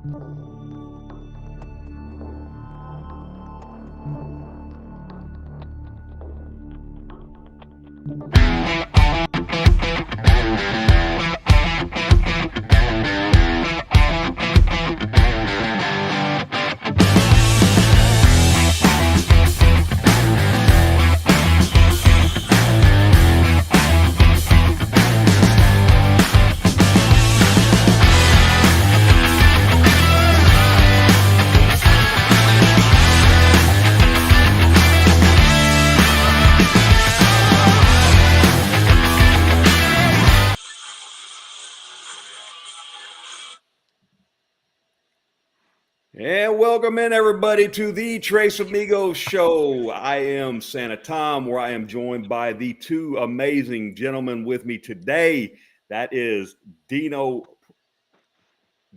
And welcome in, everybody, to the Trace Amigos show. I am Santa Tom, where I am joined by the two amazing gentlemen with me today. That is Dino,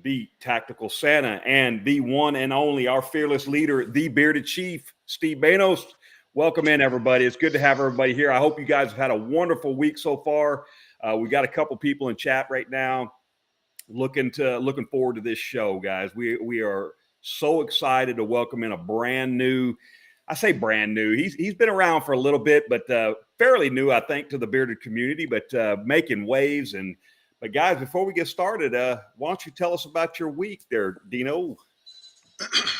the Tactical Santa, and the one and only, our fearless leader, the Bearded Chief, Steve Banos. Welcome in, everybody. It's good to have everybody here. I hope you guys have had a wonderful week so far. We got a couple people in chat right now. Looking forward to this show, guys. We are so excited to welcome in a brand new. I say brand new. He's been around for a little bit, but fairly new, I think, to the bearded community. But making waves. But guys, before we get started, why don't you tell us about your week, there, Dino?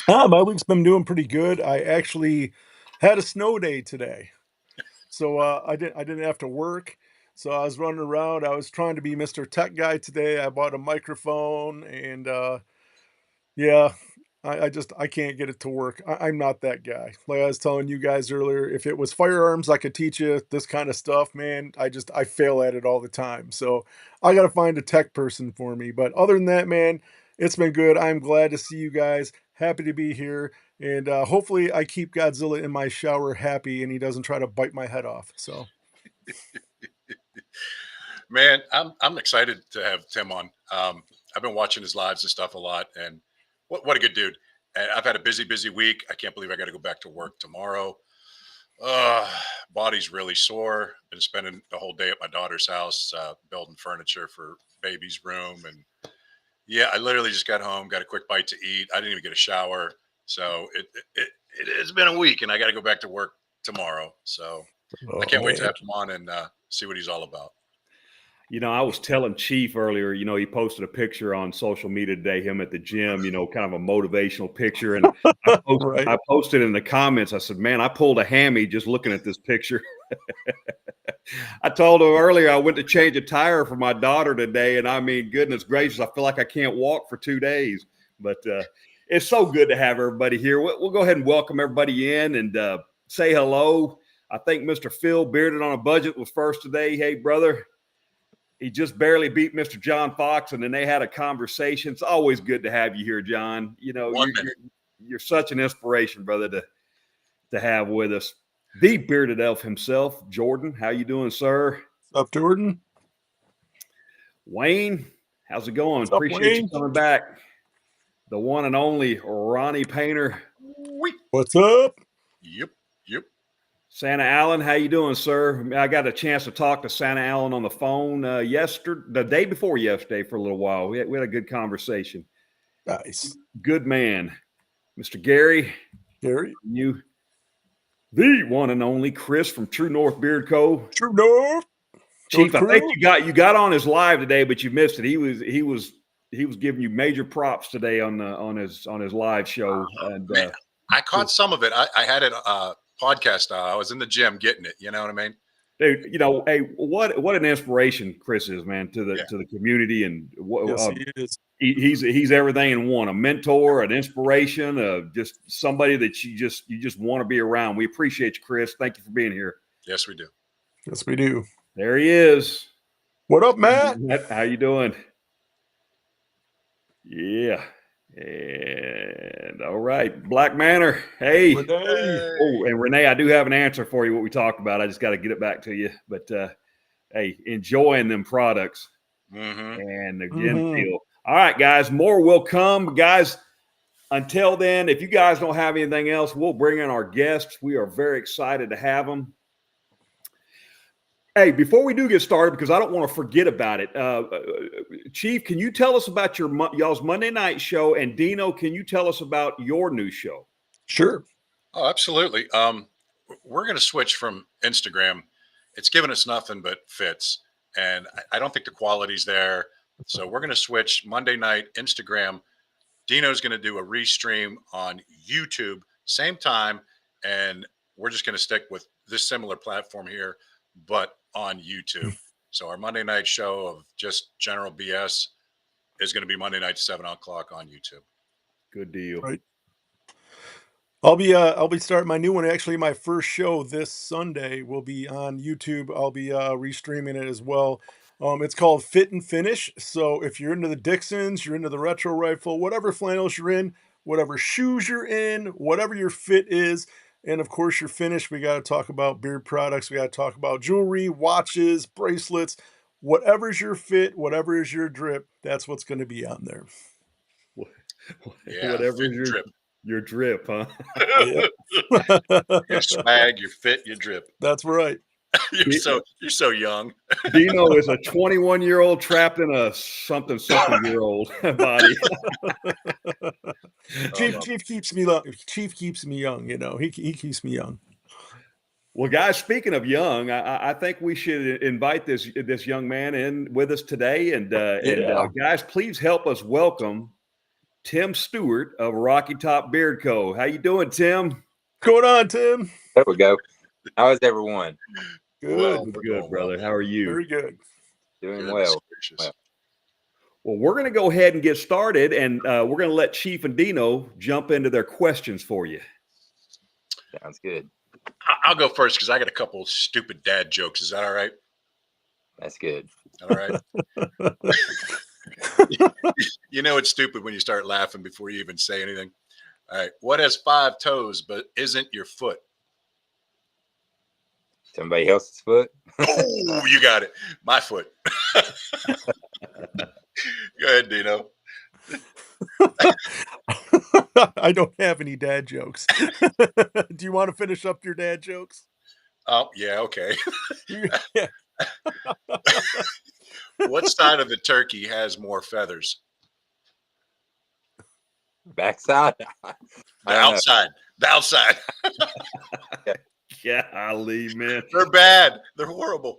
My week's been doing pretty good. I actually had a snow day today, so I didn't have to work. So I was running around. I was trying to be Mr. Tech Guy today. I bought a microphone, and yeah, I can't get it to work. I'm not that guy. Like I was telling you guys earlier, if it was firearms, I could teach you this kind of stuff, man. I fail at it all the time. So I got to find a tech person for me. But other than that, man, it's been good. I'm glad to see you guys. Happy to be here. And hopefully I keep Godzilla in my shower happy and he doesn't try to bite my head off. So man, I'm excited to have Tim on. I've been watching his lives and stuff a lot, and what a good dude. And I've had a busy week. I can't believe I got to go back to work tomorrow. Body's really sore. Been spending the whole day at my daughter's house, building furniture for baby's room. And yeah, I literally just got home, got a quick bite to eat. I didn't even get a shower. So it has been a week, and I got to go back to work tomorrow. So I can't wait to have him on and see what he's all about. You know, I was telling Chief earlier, you know, he posted a picture on social media today, him at the gym, you know, kind of a motivational picture. And I posted in the comments, I said, man, I pulled a hammy just looking at this picture. I told him earlier I went to change a tire for my daughter today. And I mean, goodness gracious, I feel like I can't walk for 2 days. But it's so good to have everybody here. We'll go ahead and welcome everybody in and say hello. I think Mr. Phil Bearded on a Budget was first today. Hey, brother. He just barely beat Mr. John Fox, and then they had a conversation. It's always good to have you here, John. You know, you're such an inspiration, brother, to have with us. The bearded elf himself, Jordan. How you doing, sir? What's up, Jordan? Wayne, how's it going? What's up, Appreciate Wayne? you coming back. The one and only Ronnie Painter. What's up? Yep. Santa Allen, how you doing, sir? I got a chance to talk to Santa Allen on the phone the day before yesterday for a little while. We had a good conversation. Nice. Good man. Mr. Gary, you, the one and only Chris from True North Beard Co. True North. Chief, I think you got on his live today, but you missed it. He was giving you major props today on his live show. And man, I caught some of it. I had it podcast. I was in the gym getting it. You know what I mean? Dude, you know, hey, what an inspiration Chris is, man, to the community, and yes, he is. He's everything in one: a mentor, an inspiration, just somebody that you just want to be around. We appreciate you, Chris. Thank you for being here. Yes, we do. Yes, we do. There he is. What up, Matt? How you doing? Yeah. And all right, Black Manor. Hey. Renee. Oh, and Renee, I do have an answer for you, what we talked about. I just got to get it back to you. But hey, enjoying them products. Mm-hmm. And again, feel. All right, guys, more will come. Guys, until then, if you guys don't have anything else, we'll bring in our guests. We are very excited to have them. Hey, before we do get started, because I don't want to forget about it, Chief, can you tell us about y'all's Monday night show? And Dino, can you tell us about your new show? Sure. Oh, absolutely. We're going to switch from Instagram. It's given us nothing but fits, and I don't think the quality's there. So we're going to switch Monday night Instagram. Dino's going to do a restream on YouTube, same time, and we're just going to stick with this similar platform here, but on YouTube. So our Monday night show of just general BS is going to be Monday night 7 o'clock on YouTube. Good deal. Right. I'll be starting my new one. Actually, my first show this Sunday will be on YouTube. I'll be restreaming it as well. It's called Fit and Finish. So if you're into the Dixons, you're into the retro rifle, whatever flannels you're in, whatever shoes you're in, whatever your fit is, and of course your finish, we got to talk about beard products. We got to talk about jewelry, watches, bracelets, whatever's your fit, whatever is your drip. That's what's going to be on there. Yeah, Whatever fit drip. your drip, huh? Yeah. Your swag, your fit, your drip. That's right. You're so young. Dino is a 21-year-old trapped in a something-year-old body. Chief keeps me young. Chief keeps me young. You know, he keeps me young. Well, guys, speaking of young, I think we should invite this young man in with us today. And guys, please help us welcome Tim Stewart of Rocky Top Beard Co. How you doing, Tim? Going on, Tim? There we go. How is everyone? Good. Well, Good, brother. How are you? Very good. Doing well. Well, we're going to go ahead and get started, and we're going to let Chief and Dino jump into their questions for you. Sounds good. I'll go first because I got a couple stupid dad jokes. Is that all right? That's good. All right. You know it's stupid when you start laughing before you even say anything. All right. What has 5 toes but isn't your foot? Somebody else's foot? Oh, you got it. My foot. Go ahead, Dino. I don't have any dad jokes. Do you want to finish up your dad jokes? Oh, yeah, okay. Yeah. What side of the turkey has more feathers? Backside? The outside. The outside. Golly, man. They're bad. They're horrible.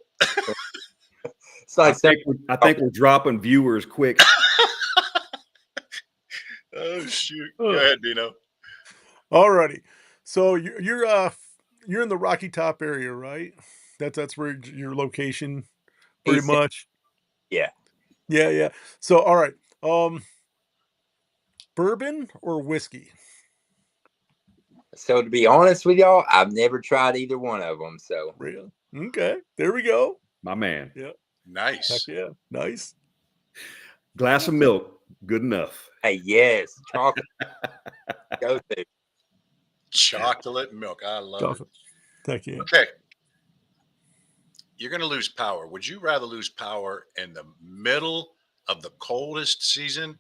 It's like I think we're dropping viewers quick. Oh, shoot. Go ahead, Dino. Alrighty. So you're in the Rocky Top area, right? That's where your location, pretty much. Yeah. Yeah. So all right. Bourbon or whiskey? So to be honest with y'all, I've never tried either one of them. So Really? Okay. There we go. My man. Yeah. Nice. Heck yeah. Nice. Glass of milk, good enough. hey, yes, chocolate. Go to. Chocolate milk. I love it. Heck yeah. Okay. You're going to lose power. Would you rather lose power in the middle of the coldest season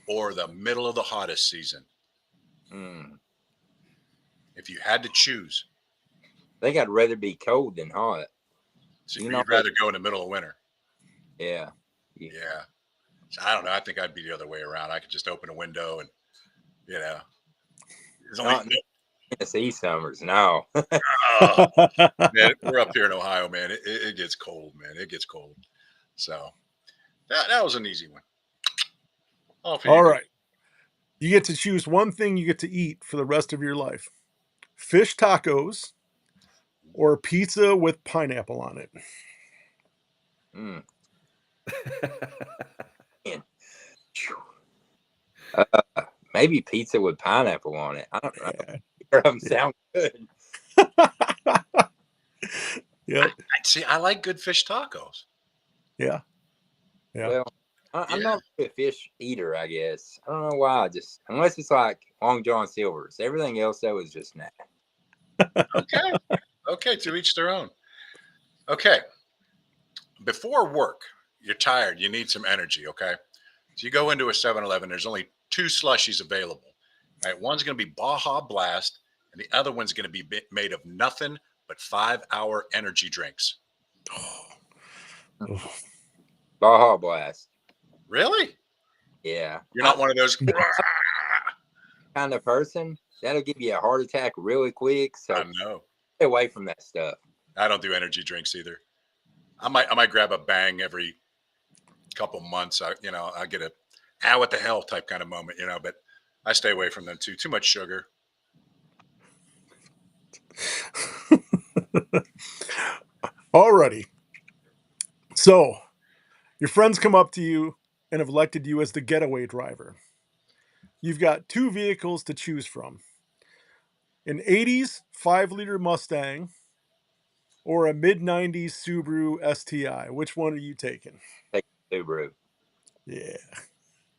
or the middle of the hottest season? If you had to choose. I think I'd rather be cold than hot. So you'd rather go in the middle of winter. Yeah. So I don't know. I think I'd be the other way around. I could just open a window and, there's only Tennessee summers. No. man, we're up here in Ohio, man. It gets cold, man. It gets cold. So that was an easy one. All right. You get to choose one thing you get to eat for the rest of your life. Fish tacos or pizza with pineapple on it. Maybe pizza with pineapple on it. I don't know. Sound good. Yeah. See, I like good fish tacos. Yeah. Well, I'm not a fish eater, I guess. I don't know why. Just unless it's like Long John Silver's. Everything else though is just nah. Okay, to each their own. Okay. Before work, you're tired, you need some energy, okay? So you go into a 7-Eleven, there's only 2 slushies available. Right? One's going to be Baja Blast, and the other one's going to be made of nothing but 5-hour energy drinks. Oh. Baja Blast. Really? Yeah. You're not one of those. Kind of person that'll give you a heart attack really quick. So I know. stay away from that stuff. I don't do energy drinks either. I might grab a Bang every couple months. I get a what the hell type kind of moment, but I stay away from them too. Too much sugar. Alrighty. So your friends come up to you and have elected you as the getaway driver. You've got two vehicles to choose from: an 80s 5-liter Mustang or a mid-90s Subaru STI. Which one are you taking? Take Subaru. Yeah.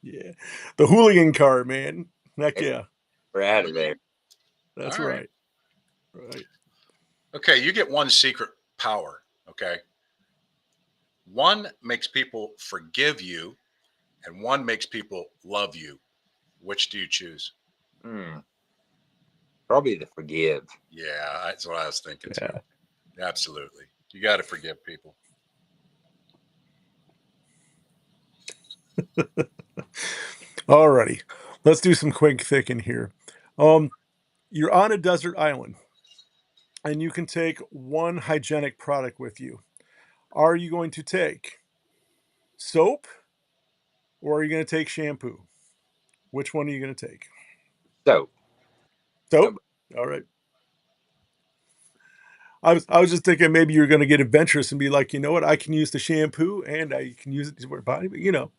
Yeah. The hooligan car, man. Heck yeah. We're out of there. That's All right. Right. Okay, you get one secret power, okay? One makes people forgive you, and one makes people love you. Which do you choose? Probably the forgive. Yeah, that's what I was thinking Yeah. too. Absolutely. You got to forgive people. Alrighty. Let's do some quick thinking here. You're on a desert island and you can take one hygienic product with you. Are you going to take soap or are you going to take shampoo? Which one are you going to take? Soap. Soap? All right. I was just thinking maybe you're going to get adventurous and be like, you know what? I can use the shampoo and I can use it to wear body, but you can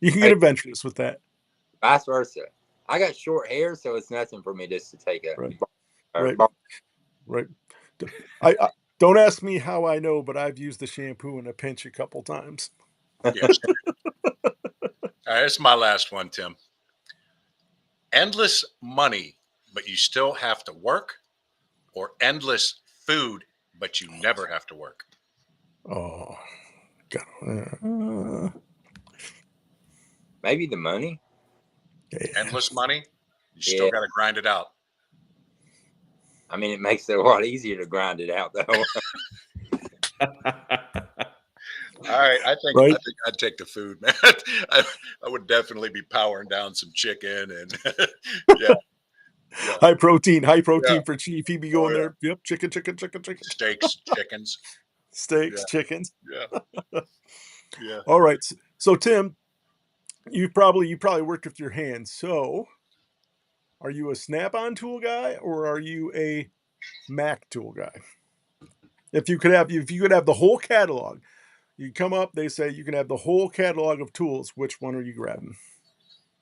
get adventurous with that. Vice versa. I got short hair, so it's nothing for me just to take a Right. Right. Right. I don't ask me how I know, but I've used the shampoo in a pinch a couple times. Yes. All right, it's my last one, Tim. Endless money, but you still have to work, or endless food, but you never have to work? Oh, God. Maybe the money. Yeah. Endless money, you still got to grind it out. I mean, it makes it a lot easier to grind it out, though. All right, I think I'd take the food, man. I would definitely be powering down some chicken and yeah. High protein Yeah. for Chief. He'd be going there. Yep, chicken. Steaks, chickens. Steaks, chickens. Yeah. Yeah. All right. So Tim, you probably worked with your hands. So are you a Snap-on tool guy or are you a Mac tool guy? If you could have the whole catalog, you come up, they say you can have the whole catalog of tools. Which one are you grabbing?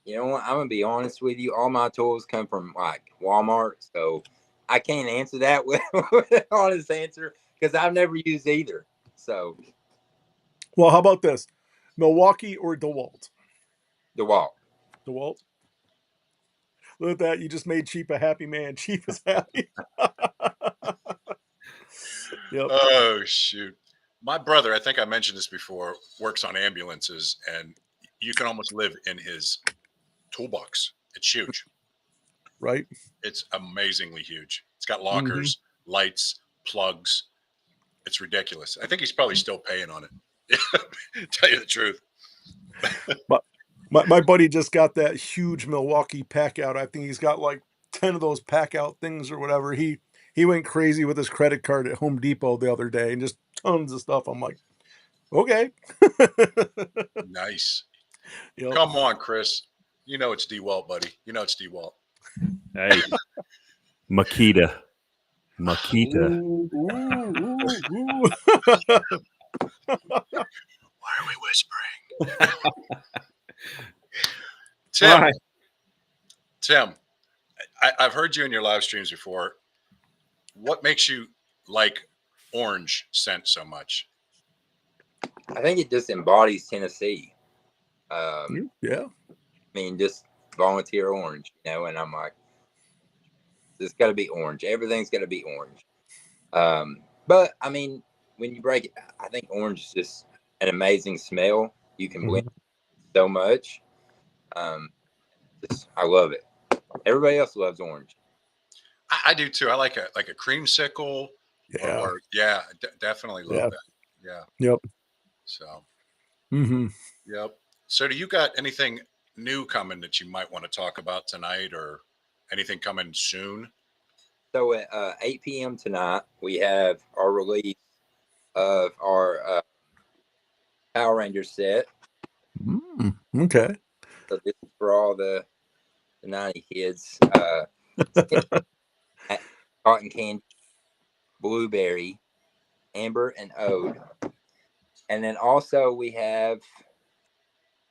You know what? I'm gonna be honest with you. All my tools come from like Walmart, so I can't answer that with an honest answer because I've never used either. So, well, how about this? Milwaukee or DeWalt? DeWalt. DeWalt. Look at that! You just made Cheap a happy man. Cheap is happy. Yep. Oh shoot. My brother, I think I mentioned this before, works on ambulances, and you can almost live in his toolbox. It's huge. Right. It's amazingly huge. It's got lockers, lights, plugs. It's ridiculous. I think he's probably still paying on it. Tell you the truth. But my buddy just got that huge Milwaukee pack out. I think he's got like 10 of those pack out things or whatever. He went crazy with his credit card at Home Depot the other day and just tons of stuff. I'm like, okay. Nice. Yep. Come on, Chris. You know it's DeWalt, buddy. You know it's DeWalt. Hey, Makita. Ooh. Why are we whispering? Tim, All right. Tim, I've heard you in your live streams before. What makes you like orange scent so much? I think it just embodies Tennessee. Yeah. I mean, just volunteer orange, and I'm like, it's got to be orange. Everything's got to be orange. But I mean, when you break it, I think orange is just an amazing smell. You can blend so much. I love it. Everybody else loves orange. I do too. I like a creamsicle. Yeah. Definitely love that. Yeah. Yep. So, Mm-hmm. yep. So, do you got anything new coming that you might want to talk about tonight, or anything coming soon? So at 8 p.m. tonight, we have our release of our Power Ranger set. Okay. So this is for all the 90 kids. Cotton candy, blueberry, amber, and ode. And then also we have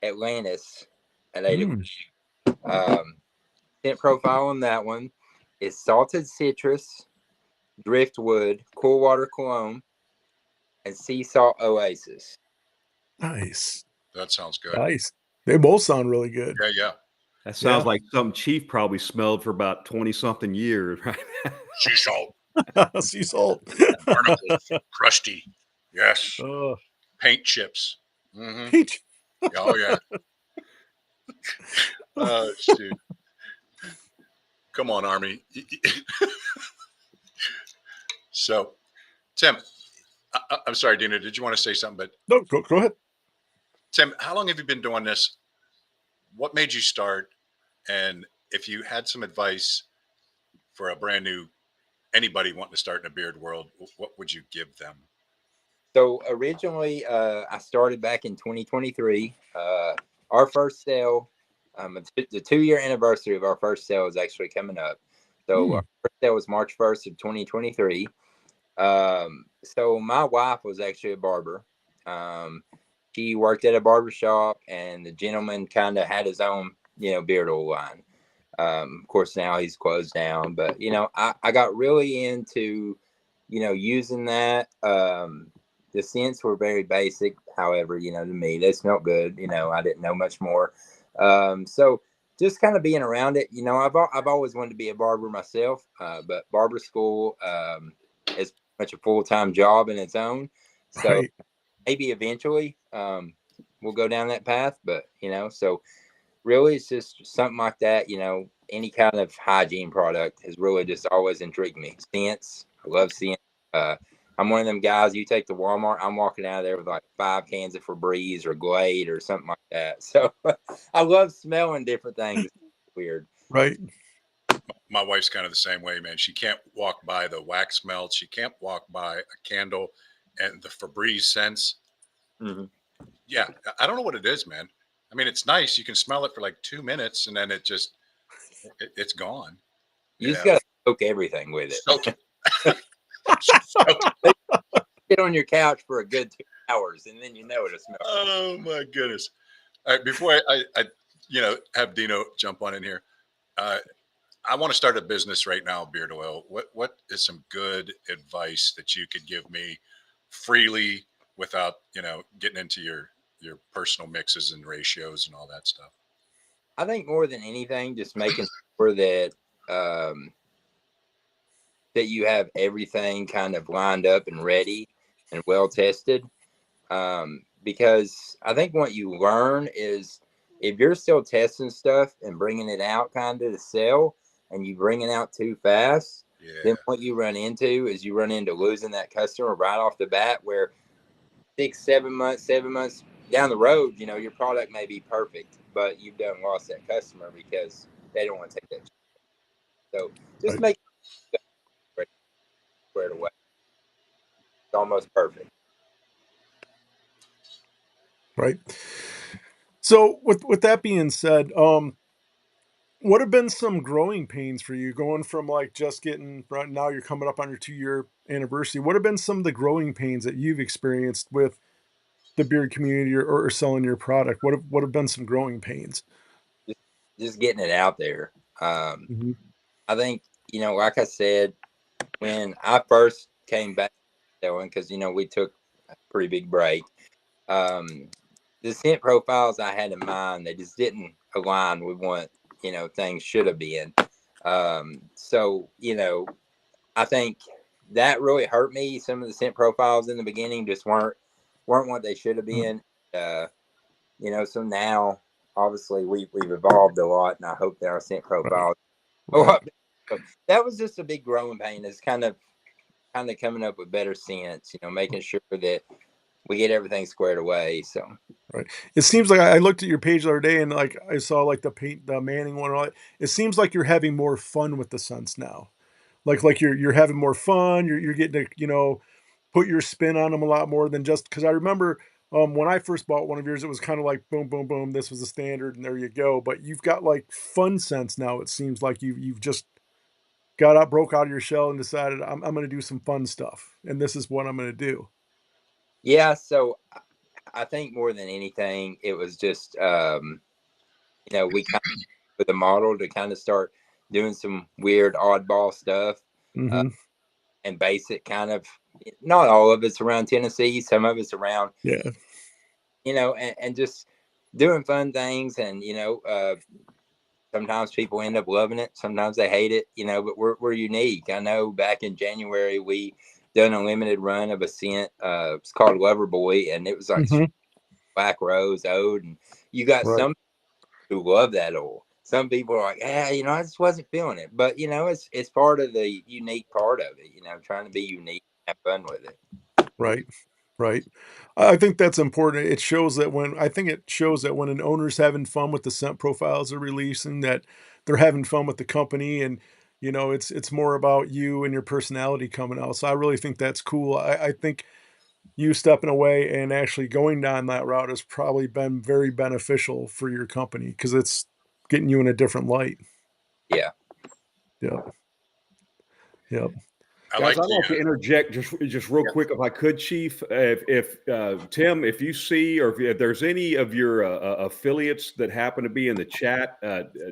Atlantis at 8 o'clock. Scent profile on that one is salted citrus, driftwood, cool water cologne, and sea salt oasis. Nice. That sounds good. Nice. They both sound really good. Yeah, yeah. That sounds Yeah. like something Chief probably smelled for about 20 something years, right? Sea salt, Sea salt. barnacles, crusty. Yes. uh, Paint chips. Mm-hmm. peach. Oh yeah. Oh shoot. Come on, Army. So, Tim, I'm sorry, Dina. Did you want to say something? But No, go ahead. Tim, how long have you been doing this? What made you start? And if you had some advice for a brand new anybody wanting to start in a beard world, what would you give them? So originally, I started back in 2023. Our first sale, the 2-year anniversary of our first sale is actually coming up. So our first sale was March 1st of 2023. So my wife was actually a barber. She worked at a barber shop, and the gentleman kind of had his own, beard oil line. Of course, now he's closed down, but I got really into, using that. The scents were very basic. However, to me, they smelled good. I didn't know much more. So just kind of being around it, I've always wanted to be a barber myself, but barber school is much a full-time job in its own. So Right. maybe eventually we'll go down that path, but so really it's just something like that. Any kind of hygiene product has really just always intrigued me. Scents, I love scents. I'm one of them guys, you take to Walmart, I'm walking out of there with like 5 cans of Febreze or Glade or something like that. So I love smelling different things. It's weird. Right. My wife's kind of the same way, man. She can't walk by the wax melt. She can't walk by a candle and the Febreze scents. Mm-hmm. Yeah, I don't know what it is, man. I mean, it's nice. You can smell it for like 2 minutes, and then it's gone. You just gotta soak everything with it. Soak it. Soak it. Sit on your couch for a good 2 hours, and then it'll smell. Oh my goodness! All right, before I have Dino jump on in here, I want to start a business right now, beard oil. What is some good advice that you could give me freely without getting into your personal mixes and ratios and all that stuff? I think more than anything, just making sure that that you have everything kind of lined up and ready and well tested. Because I think what you learn is if you're still testing stuff and bringing it out kind of to sell, and you bring it out too fast, then what you run into is you run into losing that customer right off the bat, where 7 months down the road, your product may be perfect, but you've done lost that customer because they don't want to take that chance. So just Right. make it squared away. It's almost perfect. Right. So with that being said, what have been some growing pains for you going from like just getting right now you're coming up on your 2-year anniversary? What have been some of the growing pains that you've experienced with the beard community or selling your product? What have been some growing pains? Just getting it out there. Mm-hmm. I think, like I said, when I first came back selling, because, we took a pretty big break, the scent profiles I had in mind, they just didn't align with what, things should have been. So, I think that really hurt me. Some of the scent profiles in the beginning just weren't what they should have been. So now obviously we've evolved a lot, and I hope that our scent profiles a lot better. So that was just a big growing pain. Is kind of coming up with better scents. Making sure that we get everything squared away. So Right. It seems like I looked at your page the other day and like I saw like the Manning one. And all that. It seems like you're having more fun with the scents now. Like you're having more fun. You're getting to put your spin on them a lot more than just because I remember when I first bought one of yours, it was kind of like boom, boom, boom. This was the standard, and there you go. But you've got like fun scents now. It seems like you've just broke out of your shell and decided I'm going to do some fun stuff, and this is what I'm going to do. yeah, so I think more than anything, it was just we kind of with a model to kind of start doing some weird oddball stuff Mm-hmm. and base it kind of. Not all of it's around Tennessee. Some of it's around, Yeah. And just doing fun things. And sometimes people end up loving it. Sometimes they hate it. But we're unique. I know back in January we done a limited run of a scent. It's called Lover Boy, and it was like Mm-hmm. black rose oud, and you got Right. some who love that oil. Some people are like, I just wasn't feeling it. But it's part of the unique part of it. Trying to be unique, have fun with it. Right. Right. I think that's important. It shows that when an owner's having fun with the scent profiles they're releasing, that they're having fun with the company, and it's more about you and your personality coming out. So I really think that's cool. I think you stepping away and actually going down that route has probably been very beneficial for your company because it's getting you in a different light. Yeah. Yep. Yep. I Guys, like I'd like to interject just real quick, if I could, Chief. If Tim, if you see or if there's any of your affiliates that happen to be in the chat,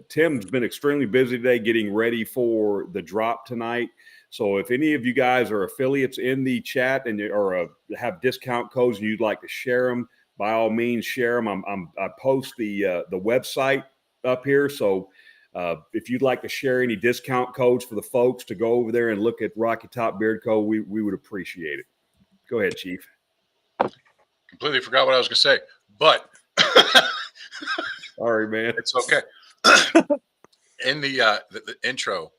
Tim's been extremely busy today getting ready for the drop tonight. So if any of you guys are affiliates in the chat or have discount codes and you'd like to share them, by all means, share them. I post the website up here, so. If you'd like to share any discount codes for the folks to go over there and look at Rocky Top Beard Co., we would appreciate it. Go ahead, Chief. Completely forgot what I was going to say, but Sorry, man. it's okay. In the intro,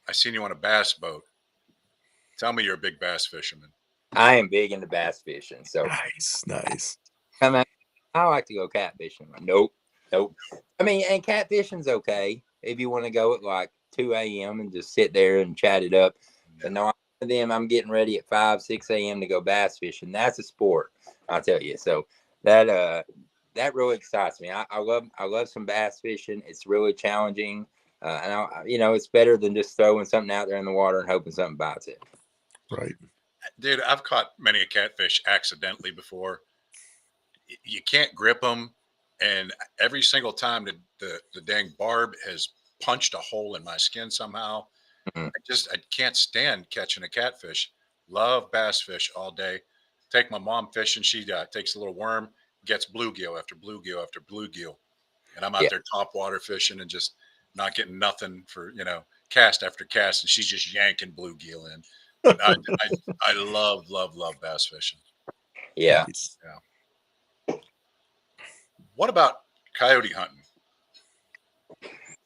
I seen you on a bass boat. Tell me you're a big bass fisherman. I am big into bass fishing. So Nice. come out. I like to go catfishing. Nope. I mean, and catfishing's okay if you want to go at like 2 a.m. and just sit there and chat it up. But no, I'm getting ready at 5, 6 a.m. to go bass fishing. That's a sport, I'll tell you. So that really excites me. I love some bass fishing. It's really challenging, and it's better than just throwing something out there in the water and hoping something bites it. Right. Dude, I've caught many a catfish accidentally before. You can't grip them, and every single time the dang barb has punched a hole in my skin somehow. Mm-hmm. I can't stand catching a catfish. Love bass fish all day. Take my mom fishing. She takes a little worm, gets bluegill after bluegill after bluegill, and I'm out there top water fishing and just not getting nothing for cast after cast, and she's just yanking bluegill in. But I love bass fishing. Yeah. Nice. Yeah. What about coyote hunting?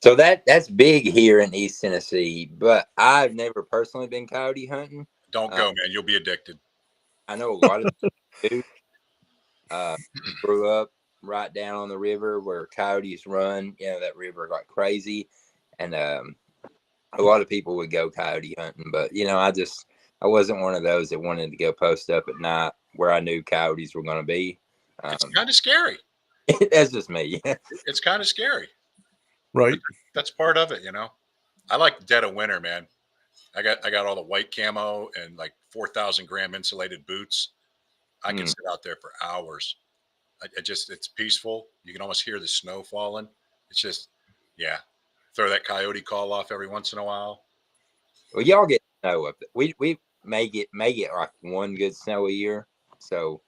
So that's big here in East Tennessee, but I've never personally been coyote hunting. Don't go, man. You'll be addicted. I know a lot of people do. Grew up right down on the river where coyotes run. That river like crazy, and a lot of people would go coyote hunting. But I wasn't one of those that wanted to go post up at night where I knew coyotes were going to be. It's kind of scary. That's just me. It's kind of scary. Right. That's part of it, I like dead of winter, man. I got all the white camo and like 4,000 gram insulated boots. I can sit out there for hours. It's peaceful. You can almost hear the snow falling. It's just, throw that coyote call off every once in a while. Well, y'all get snow up there. We may get like one good snow a year, so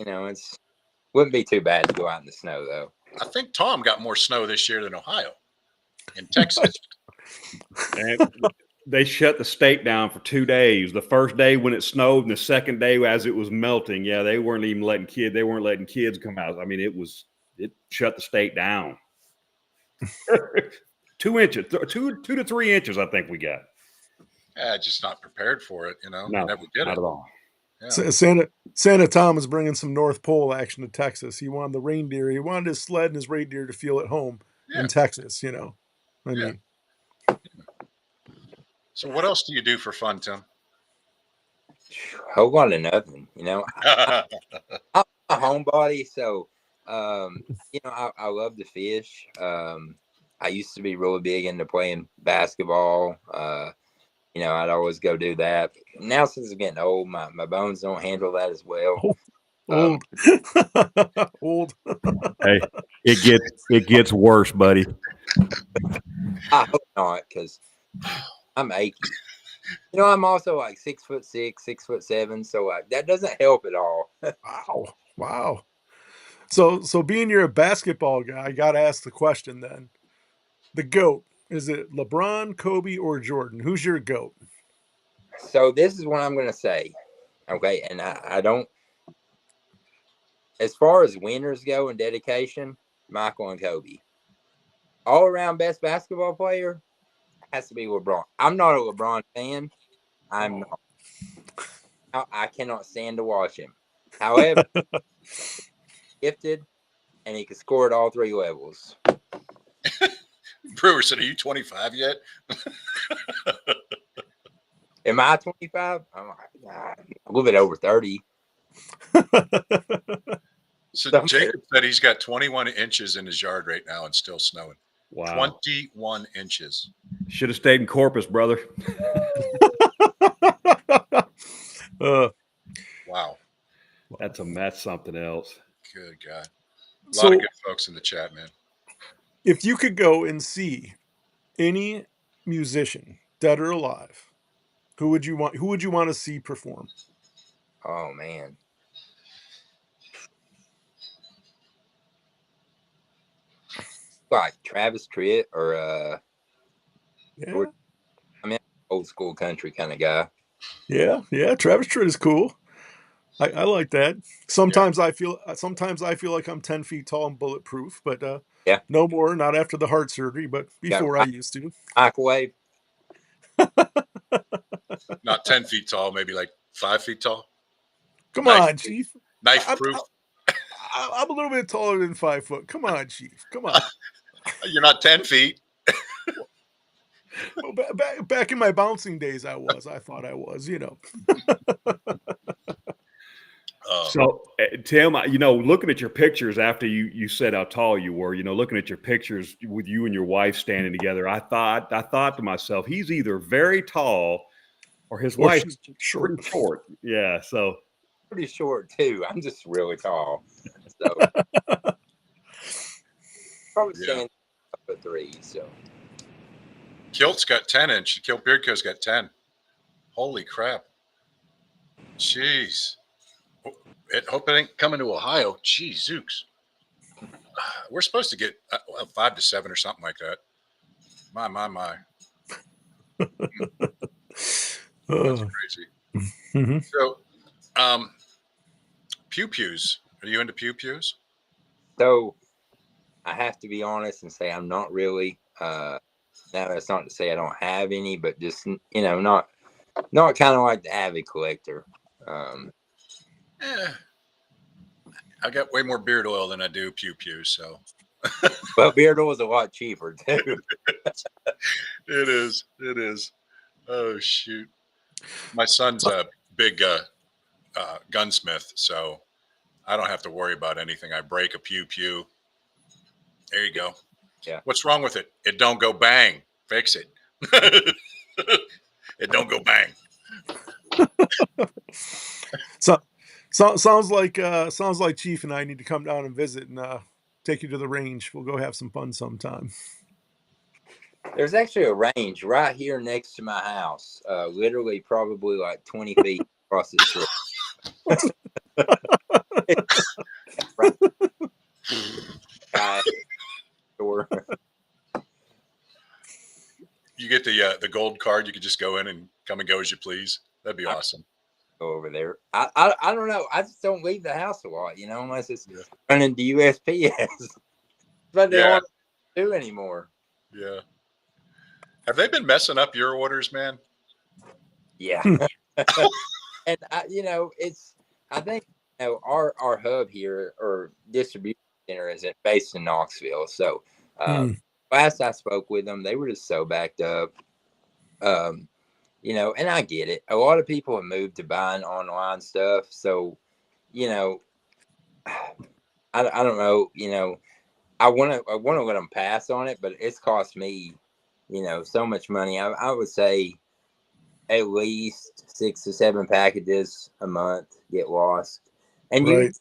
it's wouldn't be too bad to go out in the snow though. I think Tom got more snow this year than Ohio in Texas. And they shut the state down for 2 days. The first day when it snowed, and the second day as it was melting. They weren't even letting kids come out. I mean, it shut the state down. 2 inches, 2 to 3 inches, I think we got. Yeah, just not prepared for it, No, never did not it at all. Yeah. Santa Tom is bringing some North Pole action to Texas. He wanted the reindeer. He wanted his sled and his reindeer to feel at home Yeah. in Texas. I Yeah. mean, So what else do you do for fun, Tim? Whole lot of nothing. I'm a homebody, so I love to fish. I used to be really big into playing basketball. I'd always go do that. Now since I'm getting old, my bones don't handle that as well. old, old. Hey, it gets worse, buddy. I hope not, because I'm achy. I'm also like 6'6", 6'7", so that doesn't help at all. Wow. So being you're a basketball guy, I got to ask the question then. The GOAT, is it LeBron, Kobe, or Jordan? Who's your GOAT? So this is what I'm going to say. Okay. And I don't, as far as winners go in dedication, Michael and Kobe. All around best basketball player has to be LeBron. I'm not a LeBron fan. I cannot stand to watch him. However, gifted, and he can score at all three levels. Brewer said, "Are you 25 yet?" Am I 25? I'm a little bit over 30. So Jacob said he's got 21 inches in his yard right now and still snowing. Wow. 21 inches. Should have stayed in Corpus, brother. Wow. That's something else. Good God. A lot of good folks in the chat, man. If you could go and see any musician, dead or alive, who would you want to see perform? Oh man. Like Travis Tritt or Yeah. Old school country kind of guy. Yeah. Travis Tritt is cool. I like that. Sometimes I feel like I'm 10 feet tall and bulletproof, but Yeah. no more, not after the heart surgery, but before I used to. Microwave. Not 10 feet tall, maybe like 5 feet tall. Come on, Chief. Knife proof. I'm a little bit taller than 5 foot. Come on, Chief. Come on. You're not 10 feet. Well, back in my bouncing days, I thought I was, So, Tim, looking at your pictures after you said how tall you were, looking at your pictures with you and your wife standing together, I thought to myself, he's either very tall or his wife's short. Yeah, so pretty short too. I'm just really tall, so probably stand up at 3. So Kilt's got 10 inch. Kilt Beardco's got 10. Holy crap! Jeez. Hope it ain't coming to Ohio. Jeez, zooks. We're supposed to get 5 to 7 or something like that. My. That's crazy. Mm-hmm. So, pew pews. Are you into pew pews? So, I have to be honest and say I'm not really. Now that's not to say I don't have any, but just not kind of like the avid collector. I got way more beard oil than I do pew pews, so. Well, beard oil is a lot cheaper too. It is. Oh shoot! My son's a big gunsmith, so I don't have to worry about anything. I break a pew pew. There you go. Yeah. What's wrong with it? It don't go bang. Fix it. It don't go bang. So sounds like Chief and I need to come down and visit and take you to the range. We'll go have some fun sometime. There's actually a range right here next to my house. Literally probably like 20 feet across the street. You get the gold card. You could just go in and come and go as you please. That'd be awesome. Go over there. I don't know. I just don't leave the house a lot, unless it's running to USPS. But they don't do anymore. Yeah. Have they been messing up your orders, man? Yeah. And I think our hub here or distribution center is based in Knoxville. So last I spoke with them, they were just so backed up. And I get it. A lot of people have moved to buying online stuff. So, I don't know. I want to let them pass on it, but it's cost me, so much money. I would say at least 6 to 7 packages a month get lost, and you Right.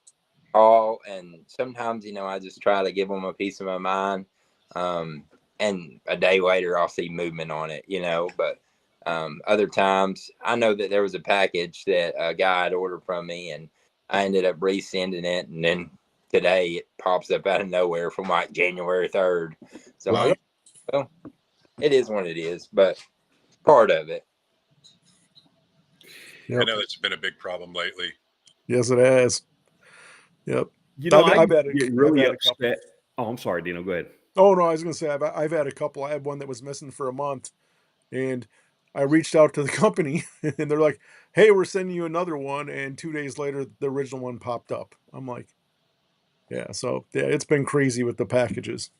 call, and sometimes I just try to give them a piece of my mind, and a day later I'll see movement on it, but other times I know that there was a package that a guy had ordered from me, and I ended up resending it, and then today it pops up out of nowhere from like January 3rd. So I'm Right. like, well, it is what it is, but part of it. I Yep. know that's been a big problem lately. Yes, it has. Yep. I I've used had to a, get I've really had a couple. upset. Oh, I'm sorry, Dino. Go ahead. Oh no, I was gonna say I've had a couple. I had one that was missing for a month, and I reached out to the company, and they're like, "Hey, we're sending you another one." And 2 days later, the original one popped up. I'm like, "Yeah." So yeah, it's been crazy with the packages.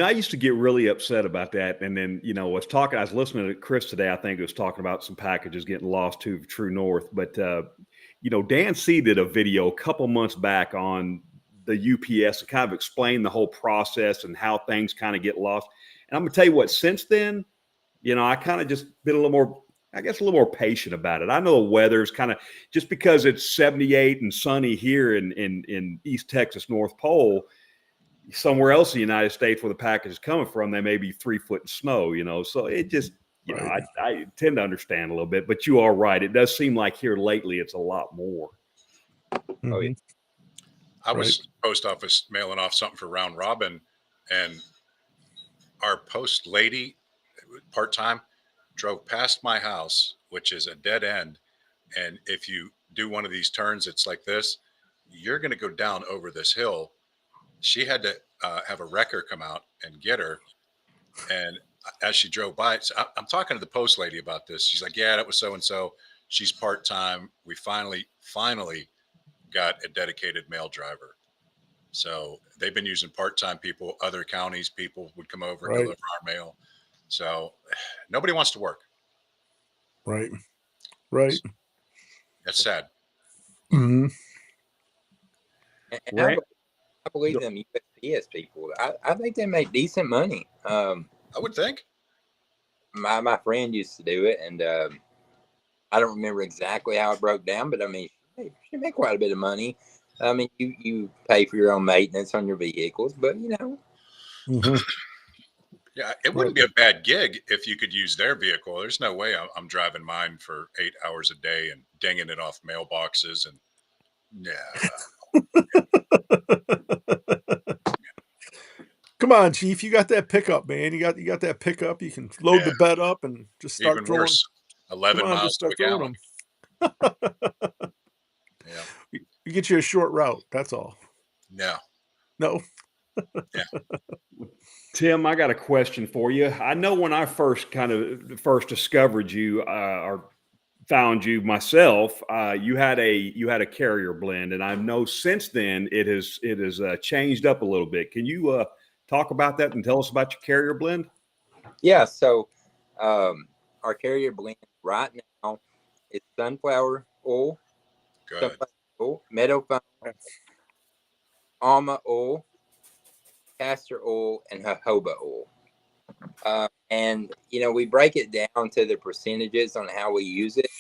I used to get really upset about that. And then, I was listening to Chris today. I think it was talking about some packages getting lost to True North. But, Dan C did a video a couple months back on the UPS to kind of explain the whole process and how things kind of get lost. And I'm going to tell you what, since then, I kind of just been a little more, I guess, a little more patient about it. I know the weather's kind of just because it's 78 and sunny here in East Texas, North Pole. Somewhere else in the United States where the package is coming from, they may be 3 foot in snow, So it just, Right. I tend to understand a little bit, but you are right. It does seem like here lately it's a lot more. Oh yeah. Mhm. I Right. was post office mailing off something for round robin, and our post lady, part time, drove past my house, which is a dead end. And if you do one of these turns, it's like this. You're going to go down over this hill. She had to have a wrecker come out and get her. And as she drove by, so I'm talking to the post lady about this. She's like, "Yeah, that was so and so. She's part time. We finally got a dedicated mail driver." So they've been using part time people. Other counties people would come over and Right. deliver our mail. So nobody wants to work. Right. Right. That's sad. Hmm. And Right. I believe them USPS people. I think they make decent money. I would think. My friend used to do it, and I don't remember exactly how it broke down, but I mean, she made quite a bit of money. I mean, you pay for your own maintenance on your vehicles, but Hmm. Yeah, it Right. wouldn't be a bad gig if you could use their vehicle. There's no way I'm driving mine for 8 hours a day and dinging it off mailboxes. And yeah, Come on, Chief. You got that pickup, man. You got that pickup. You can load yeah, the bed up and just start even throwing. worse, Come 11 on, just miles to start a throwing gallon. them. Yeah, You get you a short route. That's all. no, No. yeah. Tim, I got a question for you. I know when I first discovered you or found you myself, you had a carrier blend, and I know since then it has changed up a little bit. Can you talk about that and tell us about your carrier blend? yeah. So, our carrier blend right now is sunflower oil, Good. meadow foam, almond oil, castor oil, and jojoba oil. And we break it down to the percentages on how we use it.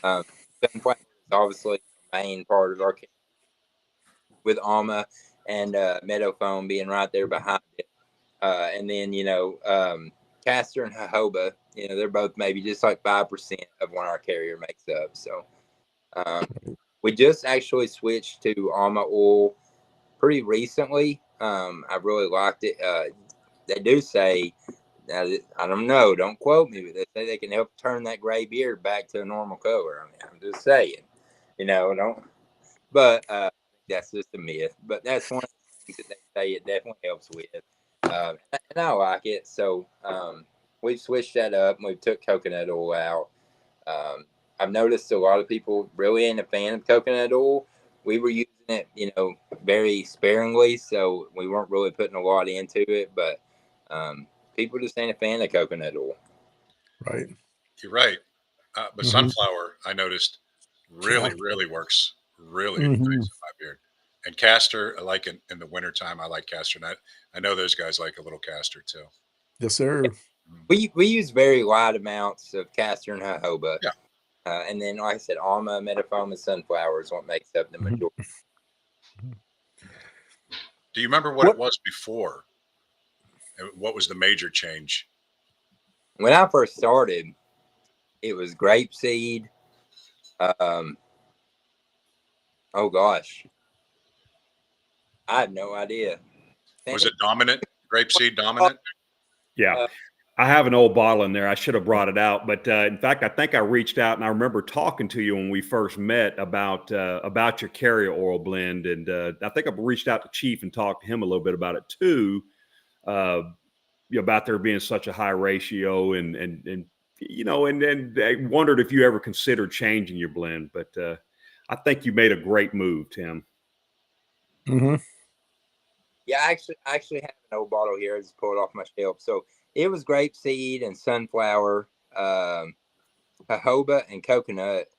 Um, Sunflower is obviously the main part of our with Alma and Meadow Foam being right there behind it. And then Castor and Jojoba, they're both maybe just like 5% of what our carrier makes up. So um, we just actually switched to Alma oil pretty recently. I really liked it. They do say, now, I don't know, don't quote me, but they say they can help turn that gray beard back to a normal color. I mean, I'm just saying, don't. But that's just a myth. But that's one of the things that they say it definitely helps with, and I like it. So we've switched that up. And we've took coconut oil out. Um, I've noticed a lot of people really ain't a fan of coconut oil. We were using it, very sparingly, so we weren't really putting a lot into it. But people just ain't a fan of coconut oil. Right. You're right. But sunflower, I noticed, really, Yeah. really works really nice Mhm. in my beard. And castor, I like it in the wintertime. I like castor. And I know those guys like a little castor too. Yes, sir. We use very light amounts of castor and jojoba. Yeah. And then, like I said, alma, metaphoma, sunflower is what makes up the Mhm. majority. Do you remember what it was before? And what was the major change? When I first started, it was grapeseed. Oh gosh, I have no idea. Was it dominant? Grapeseed dominant? Yeah. I have an old bottle in there. I should have brought it out, but in fact, I think I reached out and I remember talking to you when we first met about your carrier oil blend, and I think I reached out to Chief and talked to him a little bit about it too, about there being such a high ratio, and I wondered if you ever considered changing your blend, but I think you made a great move, Tim. Mm-hmm. Yeah, I actually have an old bottle here. I just pulled it off my shelf. So it was grapeseed and sunflower, jojoba and coconut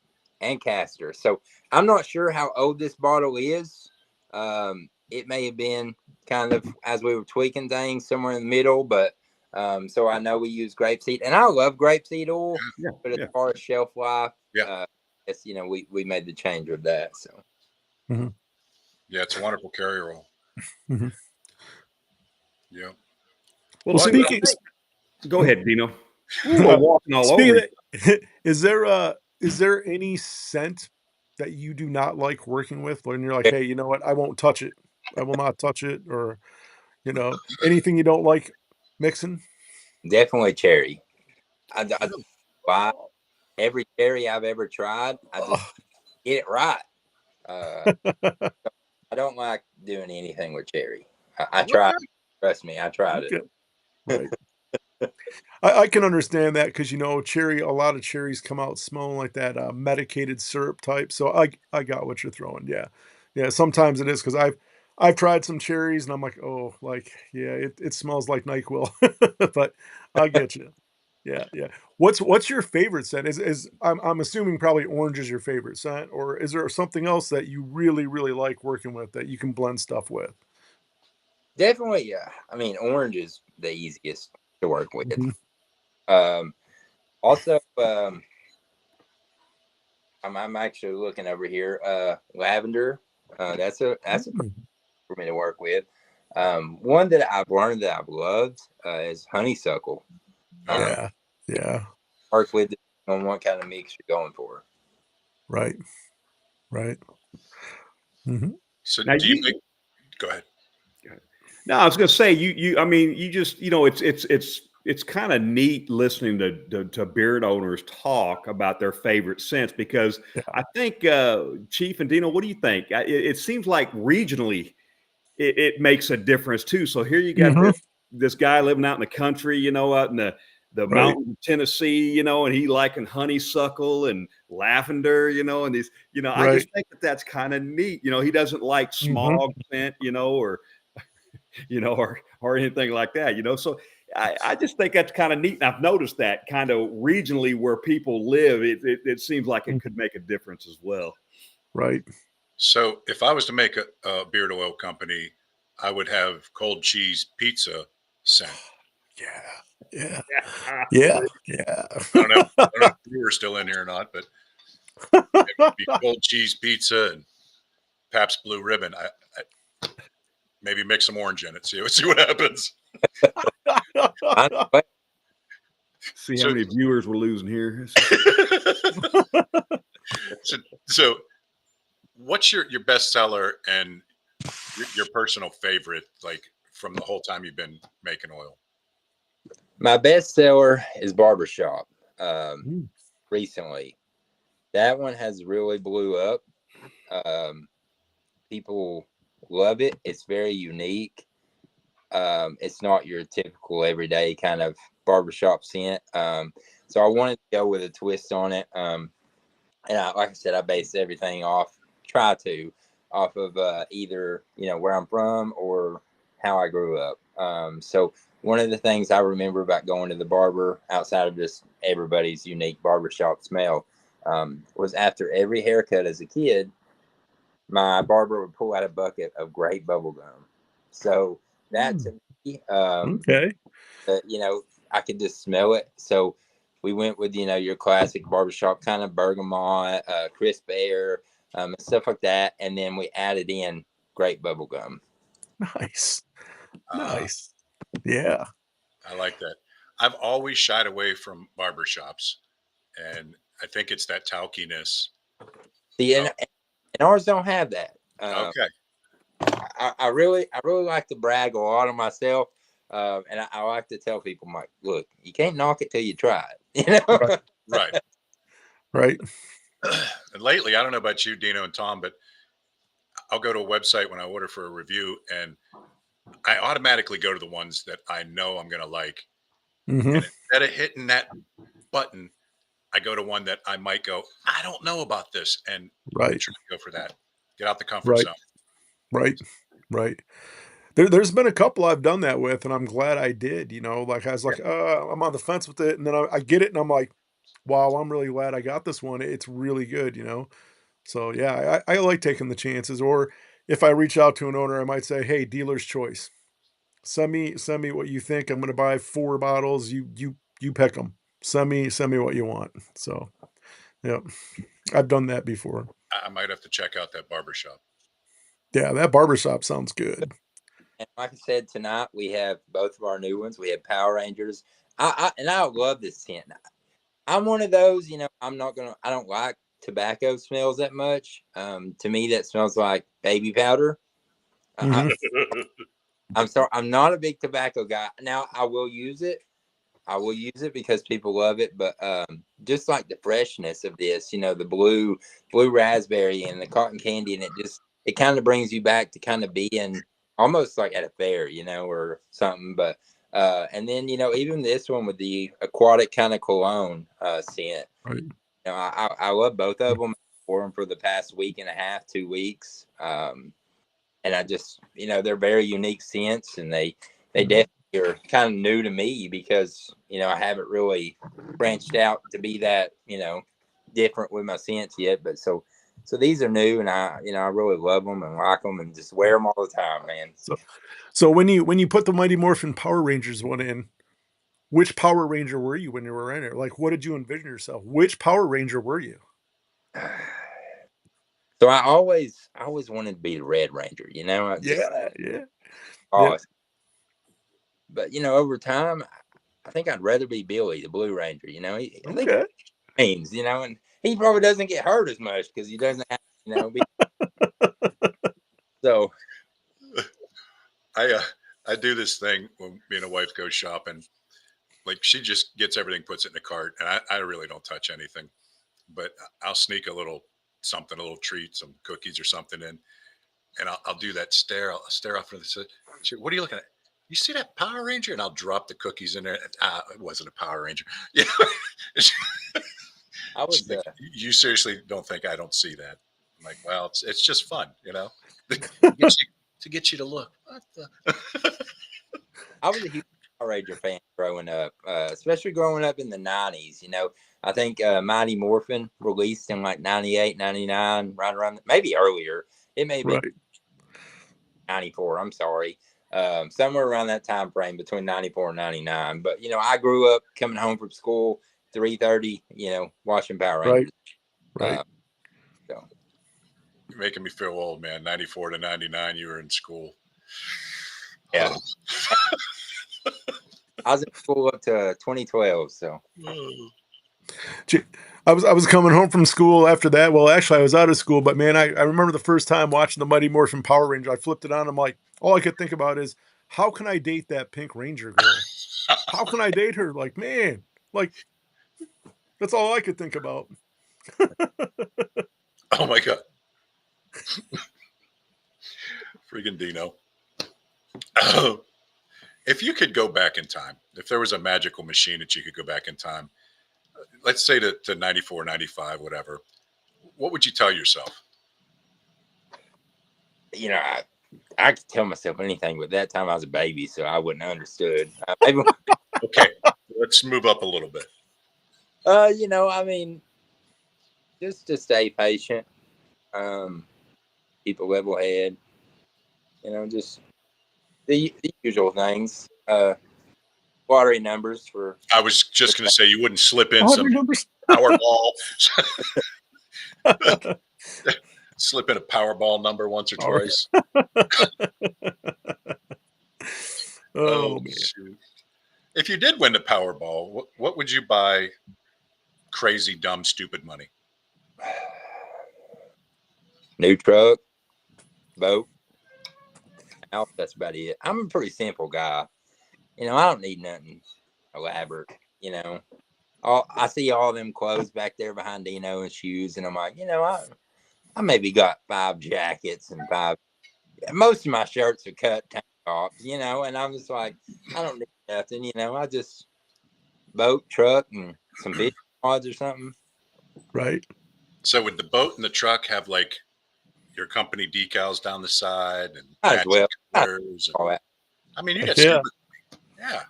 and castor. So I'm not sure how old this bottle is. It may have been kind of as we were tweaking things somewhere in the middle, but so I know we use grapeseed, and I love grapeseed oil. Yeah, But as yeah. far as shelf life, Yeah. it's, we made the change with that. So Yeah, it's a wonderful carrier oil. Mm-hmm. Yeah. Well, speaking. Go ahead, Dino. We're walking all over. Is there any scent that you do not like working with when you're like, hey, you know what? I won't touch it. I will not touch it, or anything you don't like mixing? definitely cherry. I buy every cherry I've ever tried. I just get it right. I don't like doing anything with cherry. I tried. Trust me, I tried it. Right. I can understand that because cherry. A lot of cherries come out smelling like that medicated syrup type. So I got what you're throwing. Yeah, yeah. Sometimes it is because I've tried some cherries and I'm like, oh, like yeah, it smells like NyQuil. But I get you. Yeah, yeah. What's your favorite scent? I'm assuming probably orange is your favorite scent, or is there something else that you really really like working with that you can blend stuff with? Definitely, yeah. I mean, orange is the easiest to work with. Mhm. Also, I'm actually looking over here. Lavender. That's a for me to work with. One that I've learned that I've loved is honeysuckle. Yeah, yeah. Work with it on what kind of mix you're going for. Right, right. Mm-hmm. So Now do you make? Go ahead. No, I was going to say I mean, you just it's kind of neat listening to beard owners talk about their favorite scents, because I think Chief and Dino, what do you think? It seems like regionally it makes a difference too. So here you got this guy living out in the country, out in the Right. mountains of Tennessee, and he liking honeysuckle and lavender, and these, I Right. just think that's kind of neat. He doesn't like smog scent, or or anything like that, So I just think that's kind of neat. And I've noticed that kind of regionally where people live, it seems like it could make a difference as well. Right. So if I was to make a beard oil company, I would have cold cheese pizza scent. Yeah. Yeah. Yeah. I don't know if you were still in here or not, but it would be cold cheese pizza and Pabst Blue Ribbon. I maybe mix some orange in it. See what happens. See how many viewers we're losing here. So what's your best seller and your personal favorite, like from the whole time you've been making oil? My best seller is Barbershop. Recently, that one has really blew up. People love it. It's very unique. It's not your typical everyday kind of barbershop scent. So I wanted to go with a twist on it. And like I said, I base everything off of either where I'm from or how I grew up. So one of the things I remember about going to the barber, outside of just everybody's unique barbershop smell, was after every haircut as a kid, my barber would pull out a bucket of grape bubble gum. So that to me, Okay. I could just smell it. So we went with your classic barbershop kind of bergamot, crisp air, and stuff like that, and then we added in grape bubble gum. Nice. Uh, Nice. Yeah. I like that. I've always shied away from barbershops, and I think it's that talkiness. See, and ours don't have that. Okay. I really like to brag a lot on myself, and I like to tell people, Mike, look, you can't knock it till you try it. Right. Right. Right. And lately, I don't know about you, Dino and Tom, but I'll go to a website when I order for a review, and I automatically go to the ones that I know I'm going to like. Mm-hmm. And instead of hitting that button, I go to one that I might go, I don't know about this, and Right. try to go for that. Get out the comfort Right. zone. Right. Right. There's been a couple I've done that with, and I'm glad I did. Like I was like, I'm on the fence with it, and then I get it, and I'm like, wow, I'm really glad I got this one. It's really good. So yeah, I like taking the chances. Or if I reach out to an owner, I might say, hey, dealer's choice. Send me what you think. I'm going to buy 4 bottles. You pick them. Send me what you want. So yeah, I've done that before. I might have to check out that barbershop. Yeah, that barbershop sounds good. And like I said, tonight we have both of our new ones. We have Power Rangers. I love this scent. I'm one of those, I don't like tobacco smells that much. To me, that smells like baby powder. Mhm. I'm sorry, I'm not a big tobacco guy. Now I will use it. I will use it because people love it, but just like the freshness of this, the blue raspberry and the cotton candy, and it kind of brings you back to kind of being almost like at a fair, or something. But and then even this one with the aquatic kind of cologne scent, Right. I love both of them. For them for the past week and a half, 2 weeks, and I just they're very unique scents, and they definitely are kind of new to me because I haven't really branched out to be that different with my scents yet. But so these are new, and I really love them and like them and just wear them all the time, man. So when you put the Mighty Morphin Power Rangers one in, which Power Ranger were you when you were in it? Like, what did you envision yourself? Which Power Ranger were you? So I always wanted to be the Red Ranger, Yeah. awesome. But over time, I think I'd rather be Billy, the Blue Ranger. I think Okay. means, and he probably doesn't get hurt as much because he doesn't have, be, so. I do this thing when me and a wife go shopping. Like she just gets everything, puts it in the cart, and I really don't touch anything. But I'll sneak a little something, a little treat, some cookies or something in, and I'll do that stare. I'll stare off into the. What are you looking at? You see that Power Ranger? And I'll drop the cookies in there. It wasn't a Power Ranger. Yeah. I was Like, you seriously don't think I don't see that? I'm like, well, it's just fun, to get you to look. What the? I was a huge Power Ranger fan growing up, especially growing up in the 90s. I think Mighty Morphin released in like 98, 99, right around, maybe earlier. It may be Right. 94. I'm sorry. Somewhere around that time frame between 94 and 99. But, I grew up coming home from school, 3:30, watching Power Rangers. Right. So. You're making me feel old, man. 94 to 99, you were in school. Yeah. I was in school up to 2012, so. I was coming home from school after that. Well, actually, I was out of school, but man, I remember the first time watching the Mighty Morphin Power Ranger. I flipped it on. I'm like, all I could think about is, how can I date that Pink Ranger girl? How can I date her? Like, man, like, that's all I could think about. Oh my God. Freaking Dino. If you could go back in time, if there was a magical machine that you could go back in time, let's say to 94, 95, whatever, What would you tell yourself? You know, I could tell myself anything, but that time I was a baby, so I wouldn't have understood. Maybe, Okay, let's move up a little bit. you know, I mean, just to stay patient, keep a level head, you know, just the usual things. Lottery numbers for. I was just going to say you wouldn't slip in Lottery some numbers. Powerball, slip in a Powerball number once or twice. Oh man. Shoot. If you did win the Powerball, what would you buy? Crazy, dumb, stupid money. New truck, boat, house. That's about it. I'm a pretty simple guy. You know, I don't need nothing elaborate. You know, I see all them clothes back there behind Dino and shoes, and I'm like, you know, I maybe got 5 jackets and 5. Most of my shirts are cut tank tops. You know, and I'm just like, I don't need nothing. You know, I just boat, truck, and some fish rods or something. Right. So would the boat and the truck have like your company decals down the side and Might as well. colors and, All that. I mean, you got Yeah. yeah.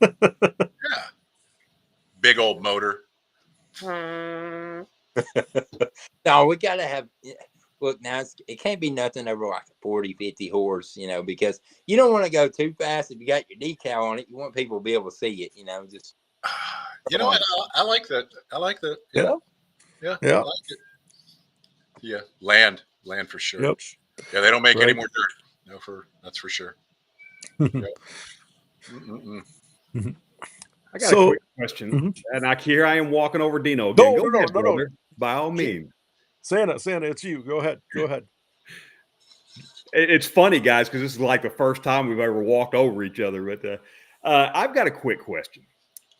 Yeah. Big old motor. No, we gotta have. Look, now it can't be nothing over like a 40, 50 horse, you know, because you don't want to go too fast. If you got your decal on it, you want people to be able to see it, you know, just. You know what? I like that. I like that. Yeah. Yeah. Yeah. I like it. Yeah. Land for sure. Yep. Yeah. They don't make any Right. more dirt. No, that's for sure. Yep. I got So- a quick question, Mhm. and here I am walking over Dino again. No, Go no, ahead, no, no. brother. By all means. Santa, it's you. Go ahead. It's funny, guys, because this is like the first time we've ever walked over each other. But I've got a quick question.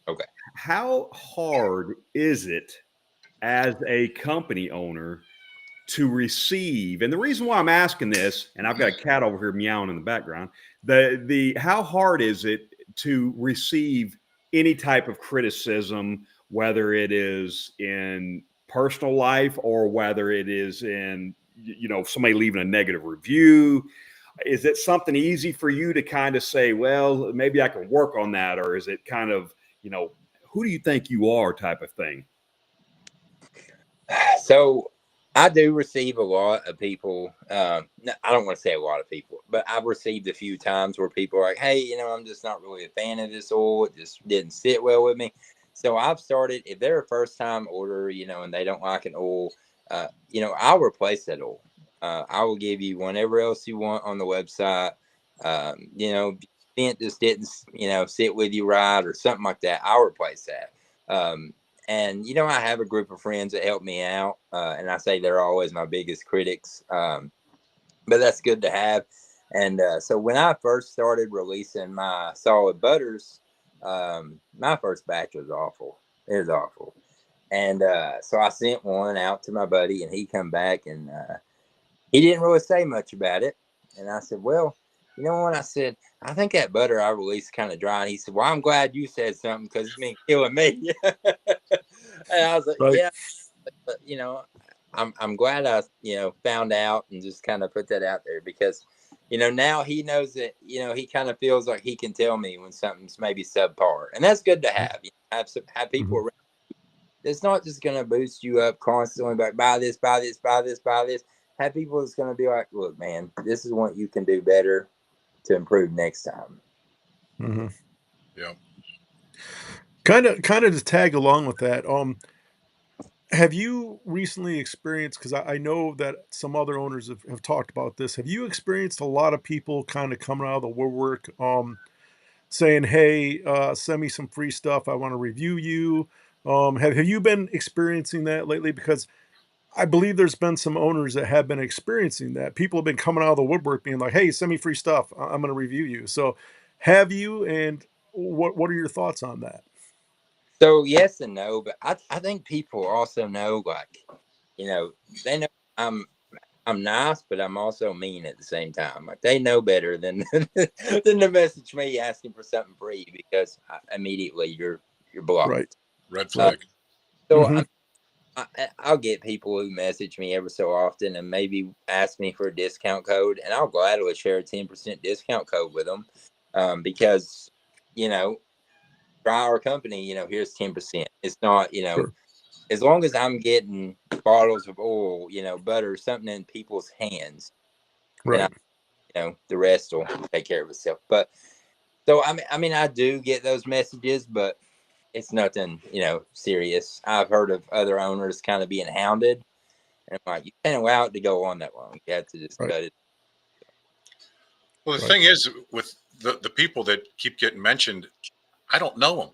Okay. How hard is it as a company owner to receive? And the reason why I'm asking this, and I've got a cat over here meowing in the background, how hard is it to receive any type of criticism, whether it is in personal life or whether it is in, you know, somebody leaving a negative review? Is it something easy for you to kind of say, well, maybe I can work on that? Or is it kind of, you know, who do you think you are type of thing? So I do receive a lot of people. I don't want to say a lot of people, but I've received a few times where people are like, hey, you know, I'm just not really a fan of this oil. It just didn't sit well with me. So I've started, if they're a first time order, you know, and they don't like an oil, you know, I'll replace that oil. I will give you whatever else you want on the website. You know, vent just didn't, you know, sit with you right or something like that. I'll replace that. And, you know, I have a group of friends that help me out. And I say they're always my biggest critics. But that's good to have. And so when I first started releasing my solid butters, my first batch was awful. It was awful. And so I sent one out to my buddy, and he come back, and he didn't really say much about it. And I said, well, you know what? I said, I think that butter I released kind of dry. And he said, well, I'm glad you said something because it's been killing me. And I was like, Right. yeah, but, you know, I'm glad I, you know, found out and just kind of put that out there because, you know, now he knows that, you know, he kind of feels like he can tell me when something's maybe subpar. And that's good to have. You know, have people around. It's not just going to boost you up constantly, like buy this, buy this, buy this, buy this. Have people that's going to be like, look, man, this is what you can do better to improve next time. Mm-hmm. Yeah. Kind of to tag along with that. Have you recently experienced, because I know that some other owners have talked about this, have you experienced a lot of people kind of coming out of the woodwork saying, hey, send me some free stuff, I want to review you? Have you been experiencing that lately? Because I believe there's been some owners that have been experiencing that. People have been coming out of the woodwork being like, hey, send me free stuff, I'm going to review you. So have you, and what are your thoughts on that? So yes and no, but I think people also know, like, you know, they know I'm nice, but I'm also mean at the same time. Like they know better than than to message me asking for something free because immediately you're blocked. Right. Red flag. So Mhm. I'll get people who message me every so often and maybe ask me for a discount code, and I'll gladly share a 10% discount code with them, because, try our company. Here's 10%. It's not, Sure. as long as I'm getting bottles of oil, butter, something in people's hands, then Right. the rest will take care of itself. But so I do get those messages, but it's nothing, serious. I've heard of other owners kind of being hounded, and I'm like, you can't allow it to go on that long. You have to just Right. cut it. Well, the Right. thing is, with the people that keep getting mentioned, I don't know them.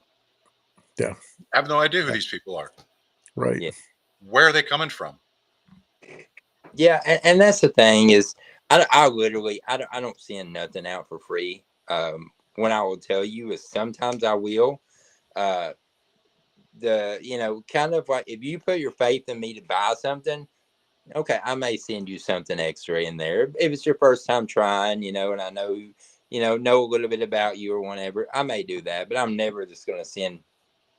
Yeah. I have no idea who these people are. Right. Yeah. Where are they coming from? Yeah, and that's the thing is, I literally I don't send nothing out for free. What I will tell you is sometimes I will. Uh, kind of like, if you put your faith in me to buy something, okay, I may send you something extra in there if it's your first time trying, and I know a little bit about you or whatever. I may do that, but I'm never just going to send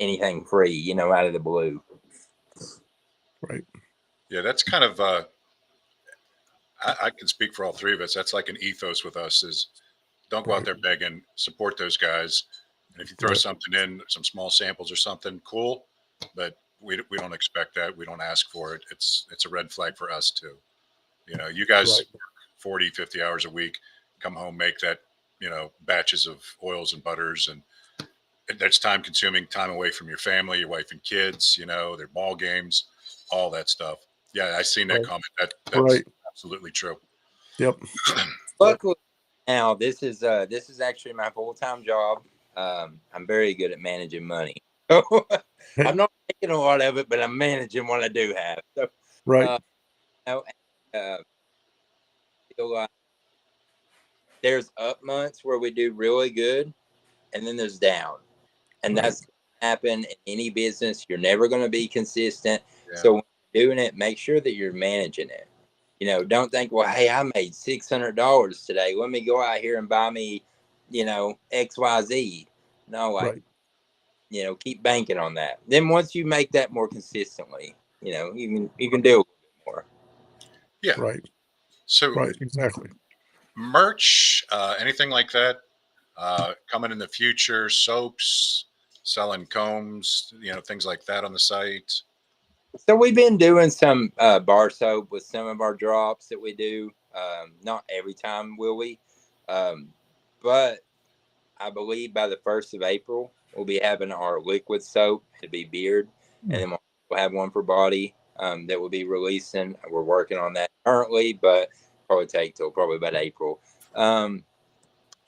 anything free, out of the blue. Right. Yeah, that's kind of. I can speak for all three of us. That's like an ethos with us: is don't go out Right. there begging. Support those guys, and if you throw Right. something in, some small samples or something, cool. But we don't expect that. We don't ask for it. It's a red flag for us too. You guys Right. work 40, 50 hours a week, come home, make that, batches of oils and butters, and that's time consuming, time away from your family, your wife and kids, their ball games, all that stuff. Yeah, I seen that Right. comment. That's Right. absolutely true. Yep. Luckily, now this is actually my full-time job. I'm very good at managing money. Hey. I'm not making a lot of it, but I'm managing what I do have. So, Right. uh, you know, uh, feel like there's up months where we do really good, and then there's down, and Right. that's gonna happen in any business. You're never going to be consistent. Yeah. So when you're doing it, make sure that you're managing it. Don't think, well, hey, I made $600 today. Let me go out here and buy me, XYZ. No, Right. keep banking on that. Then once you make that more consistently, you can do a little bit more. Yeah. Right. So Right. Exactly. merch, anything like that, coming in the future, soaps, selling combs, things like that on the site. So we've been doing some bar soap with some of our drops that we do. Not every time will we, um, but I believe by the 1st of April we'll be having our liquid soap to be beard, and then we'll have one for body that will be releasing. We're working on that currently, but probably take till probably about April.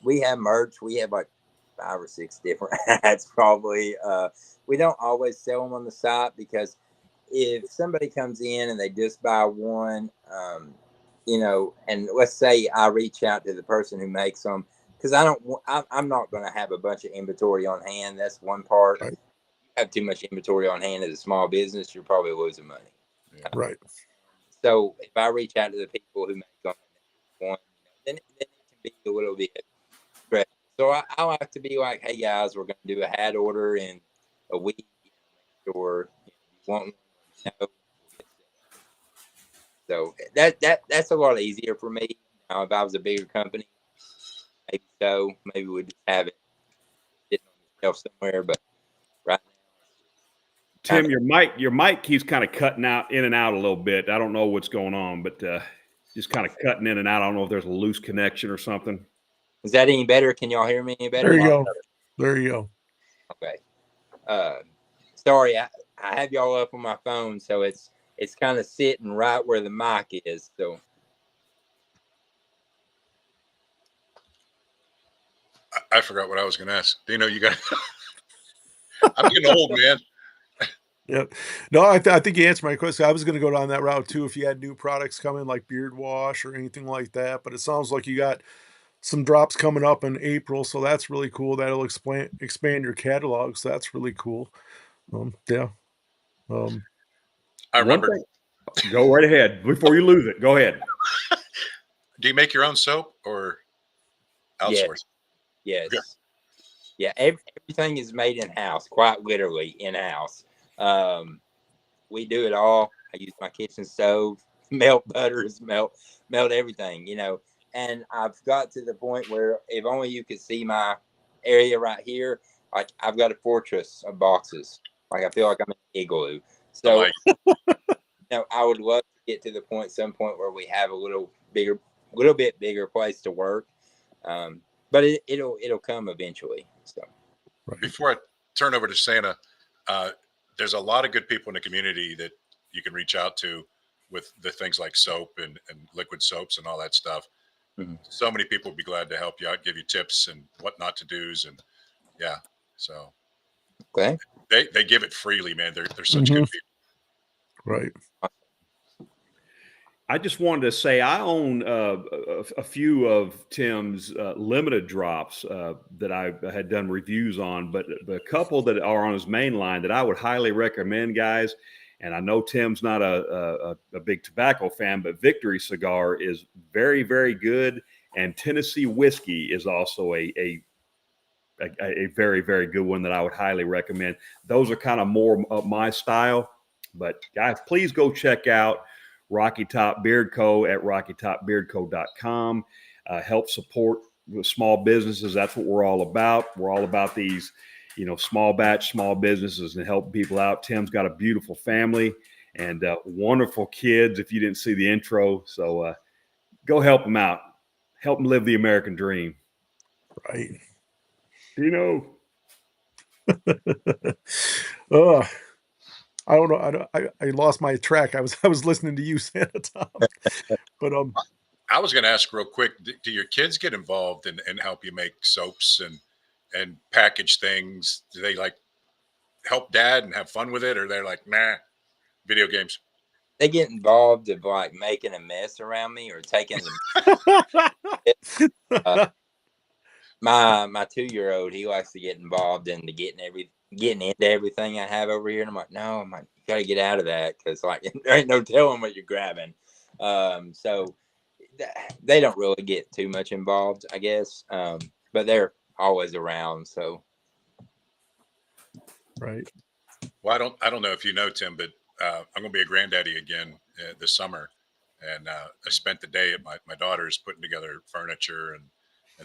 We have merch. We have like 5 or 6 different hats probably. We don't always sell them on the site because if somebody comes in and they just buy one, and let's say I reach out to the person who makes them, because I'm not going to have a bunch of inventory on hand. That's one part. Right. You have too much inventory on hand as a small business, you're probably losing money. Yeah. Right. So if I reach out to the people who make them one, then it can be a little bit stressful. So I like to be like, hey guys, we're going to do a hat order in a week. Make sure if you want one, let me know. So that's a lot easier for me. Now, if I was a bigger company, maybe so. Maybe we'd just have it sitting on the shelf somewhere. But right now, it's kind Tim, your mic keeps kind of cutting out in and out a little bit. I don't know what's going on, but just kind of cutting in and out. I don't know if there's a loose connection or something. is that any better? Can y'all hear me any better There you now? go. There you go. Okay. Sorry, I have y'all up on my phone, so it's kind of sitting right where the mic is. So I forgot what I was going to ask. Dino, you got. I'm getting old, man. Yep. No, I think you answered my question. I was going to go down that route too if you had new products coming like beard wash or anything like that. But it sounds like you got some drops coming up in April, so that's really cool. That'll expand your catalog, so that's really cool. Yeah. Um, I One remember. thing, go right ahead before you lose it. Go ahead. Do you make your own soap or yeah, outsource? yes, Yeah. yeah. Everything is made in house, quite literally in house. Um, we do it all. I use my kitchen stove, melt butters, melt everything, And I've got to the point where if only you could see my area right here, like I've got a fortress of boxes. Like I feel like I'm in an igloo. I So like I would love to get to the some point where we have a little bit bigger place to work. But it'll come eventually. So before I turn over to Santa, there's a lot of good people in the community that you can reach out to with the things like soap and liquid soaps and all that stuff. mm-hmm. So many people would be glad to help you out, give you tips and what not to do's. And yeah, so okay. they give it freely, man. They're such good people. Right. I just wanted to say I own a few of Tim's limited drops that I had done reviews on, but a couple that are on his main line that I would highly recommend, guys. And I know Tim's not a big tobacco fan, but Victory Cigar is very, very good. And Tennessee Whiskey is also a very, very good one that I would highly recommend. Those are kind of more of my style. But guys, please go check out Rocky Top Beard Co. at rockytopbeardco.com. Help support small businesses. That's what we're all about. We're all about these, small batch, small businesses and helping people out. Tim's got a beautiful family and wonderful kids, if you didn't see the intro. So go help them out. Help them live the American dream. Right. I don't know. I lost my track. I was listening to you, Santa Tom. But I was going to ask real quick: do your kids get involved and help you make soaps and package things? Do they like help dad and have fun with it, or they're like, nah, video games? They get involved of like making a mess around me or taking my 2-year-old, he likes to get involved in getting into everything I have over here, and I'm like, no, you gotta get out of that because like there ain't no telling what you're grabbing. So they don't really get too much involved, I guess, but they're always around. So right. Well, I don't know if you know, Tim, but I'm going to be a granddaddy again this summer, and I spent the day at my daughter's putting together furniture and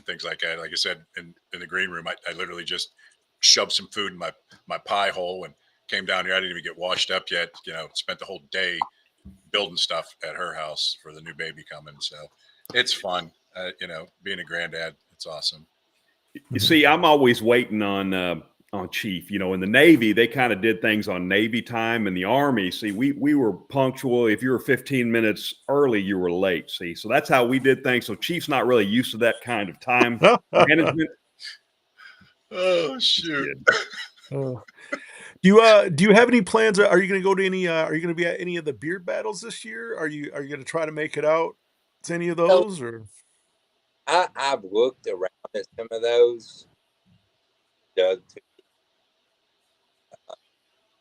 things like that. Like I said, in the green room, I literally just shoved some food in my pie hole and came down here. I didn't even get washed up yet. Spent the whole day building stuff at her house for the new baby coming. So it's fun. Being a granddad, it's awesome. You see, I'm always waiting on Chief. In the Navy, they kind of did things on Navy time. In the Army, see, we were punctual. If you were 15 minutes early, you were late. See, so that's how we did things. So Chief's not really used to that kind of time management. Oh shoot! Do you have any plans? Are you going to go to any? Are you going to be at any of the beard battles this year? Are you going to try to make it out to any of those? Or I've looked around at some of those. Doug,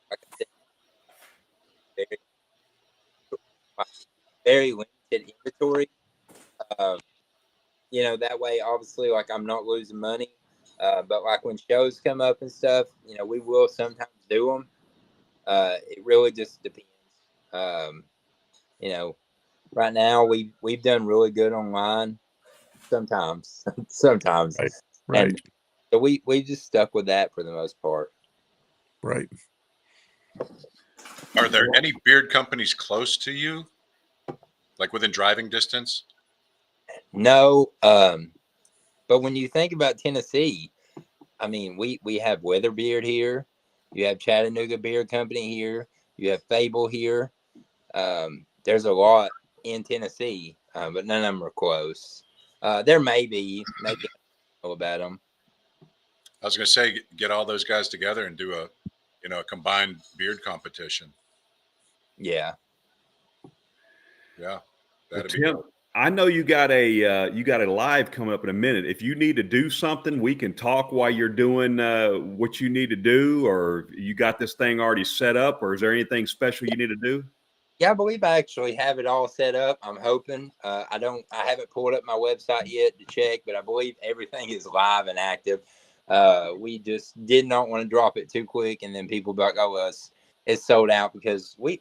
like I said, very limited inventory. That way, obviously, like I'm not losing money. But like when shows come up and stuff, we will sometimes do them. It really just depends. Right now we've done really good online. Sometimes, right. And so we just stuck with that for the most part. Right. Are there any beard companies close to you, like within driving distance? No, but when you think about Tennessee, I mean, we have Weatherbeard here. You have Chattanooga Beard Company here. You have Fable here. There's a lot in Tennessee, but none of them are close. There maybe I know about them. I was going to say, get all those guys together and do a combined beard competition. Yeah. That'd be Tim, cool. I know you got a live coming up in a minute. If you need to do something, we can talk while you're doing what you need to do, or you got this thing already set up, or is there anything special you need to do? Yeah, I believe I actually have it all set up. I'm hoping. I haven't pulled up my website yet to check, but I believe everything is live and active. We just did not want to drop it too quick, and then people be like, "Oh, well, it's sold out because we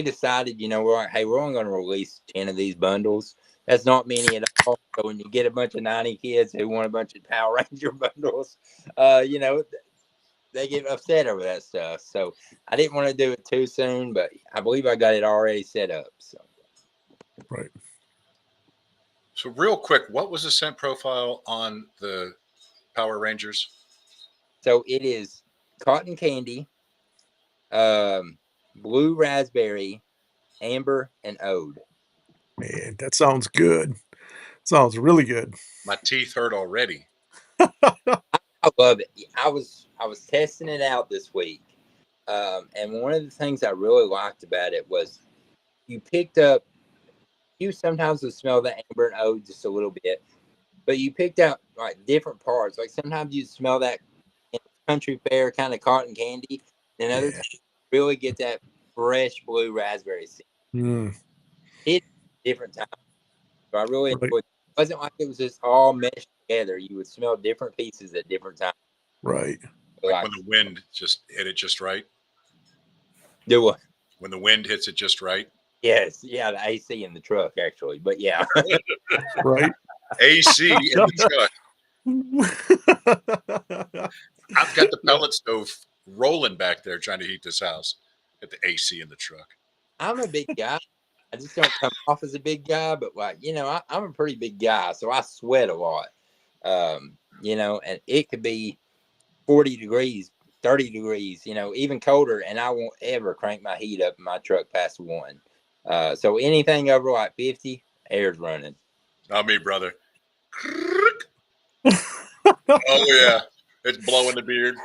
decided, we're like, hey, we're only going to release 10 of these bundles. That's not many at all. So when you get a bunch of 90 kids who want a bunch of Power Ranger bundles, they get upset over that stuff. So I didn't want to do it too soon, but I believe I got it already set up. So Right. So real quick, what was the scent profile on the Power Rangers? So it is cotton candy, blue raspberry, amber, and ode. Man, that sounds good. Sounds really good. My teeth hurt already. I love it. I was testing it out this week, and one of the things I really liked about it was you picked up. You sometimes would smell the amber and ode just a little bit, but you picked out like different parts. Like sometimes you smell that country fair kind of cotton candy, and other times you really get that fresh blue raspberry seed. Mm, It's different times. So I really right. enjoyed it. It wasn't like it was just all meshed together. You would smell different pieces at different times. Right. Like when the wind just hit it just right. Do what? When the wind hits it just right. Yes, yeah, the AC in the truck actually, but yeah. Right. AC in the truck. I've got the pellet stove rolling back there trying to heat this house. Get the AC in the truck. I'm a big guy. I just don't come off as a big guy, but like, I'm a pretty big guy, so I sweat a lot. And it could be 40 degrees, 30 degrees, even colder, and I won't ever crank my heat up in my truck past 1. So anything over like 50, air's running. Not me, brother. Oh yeah, it's blowing the beard.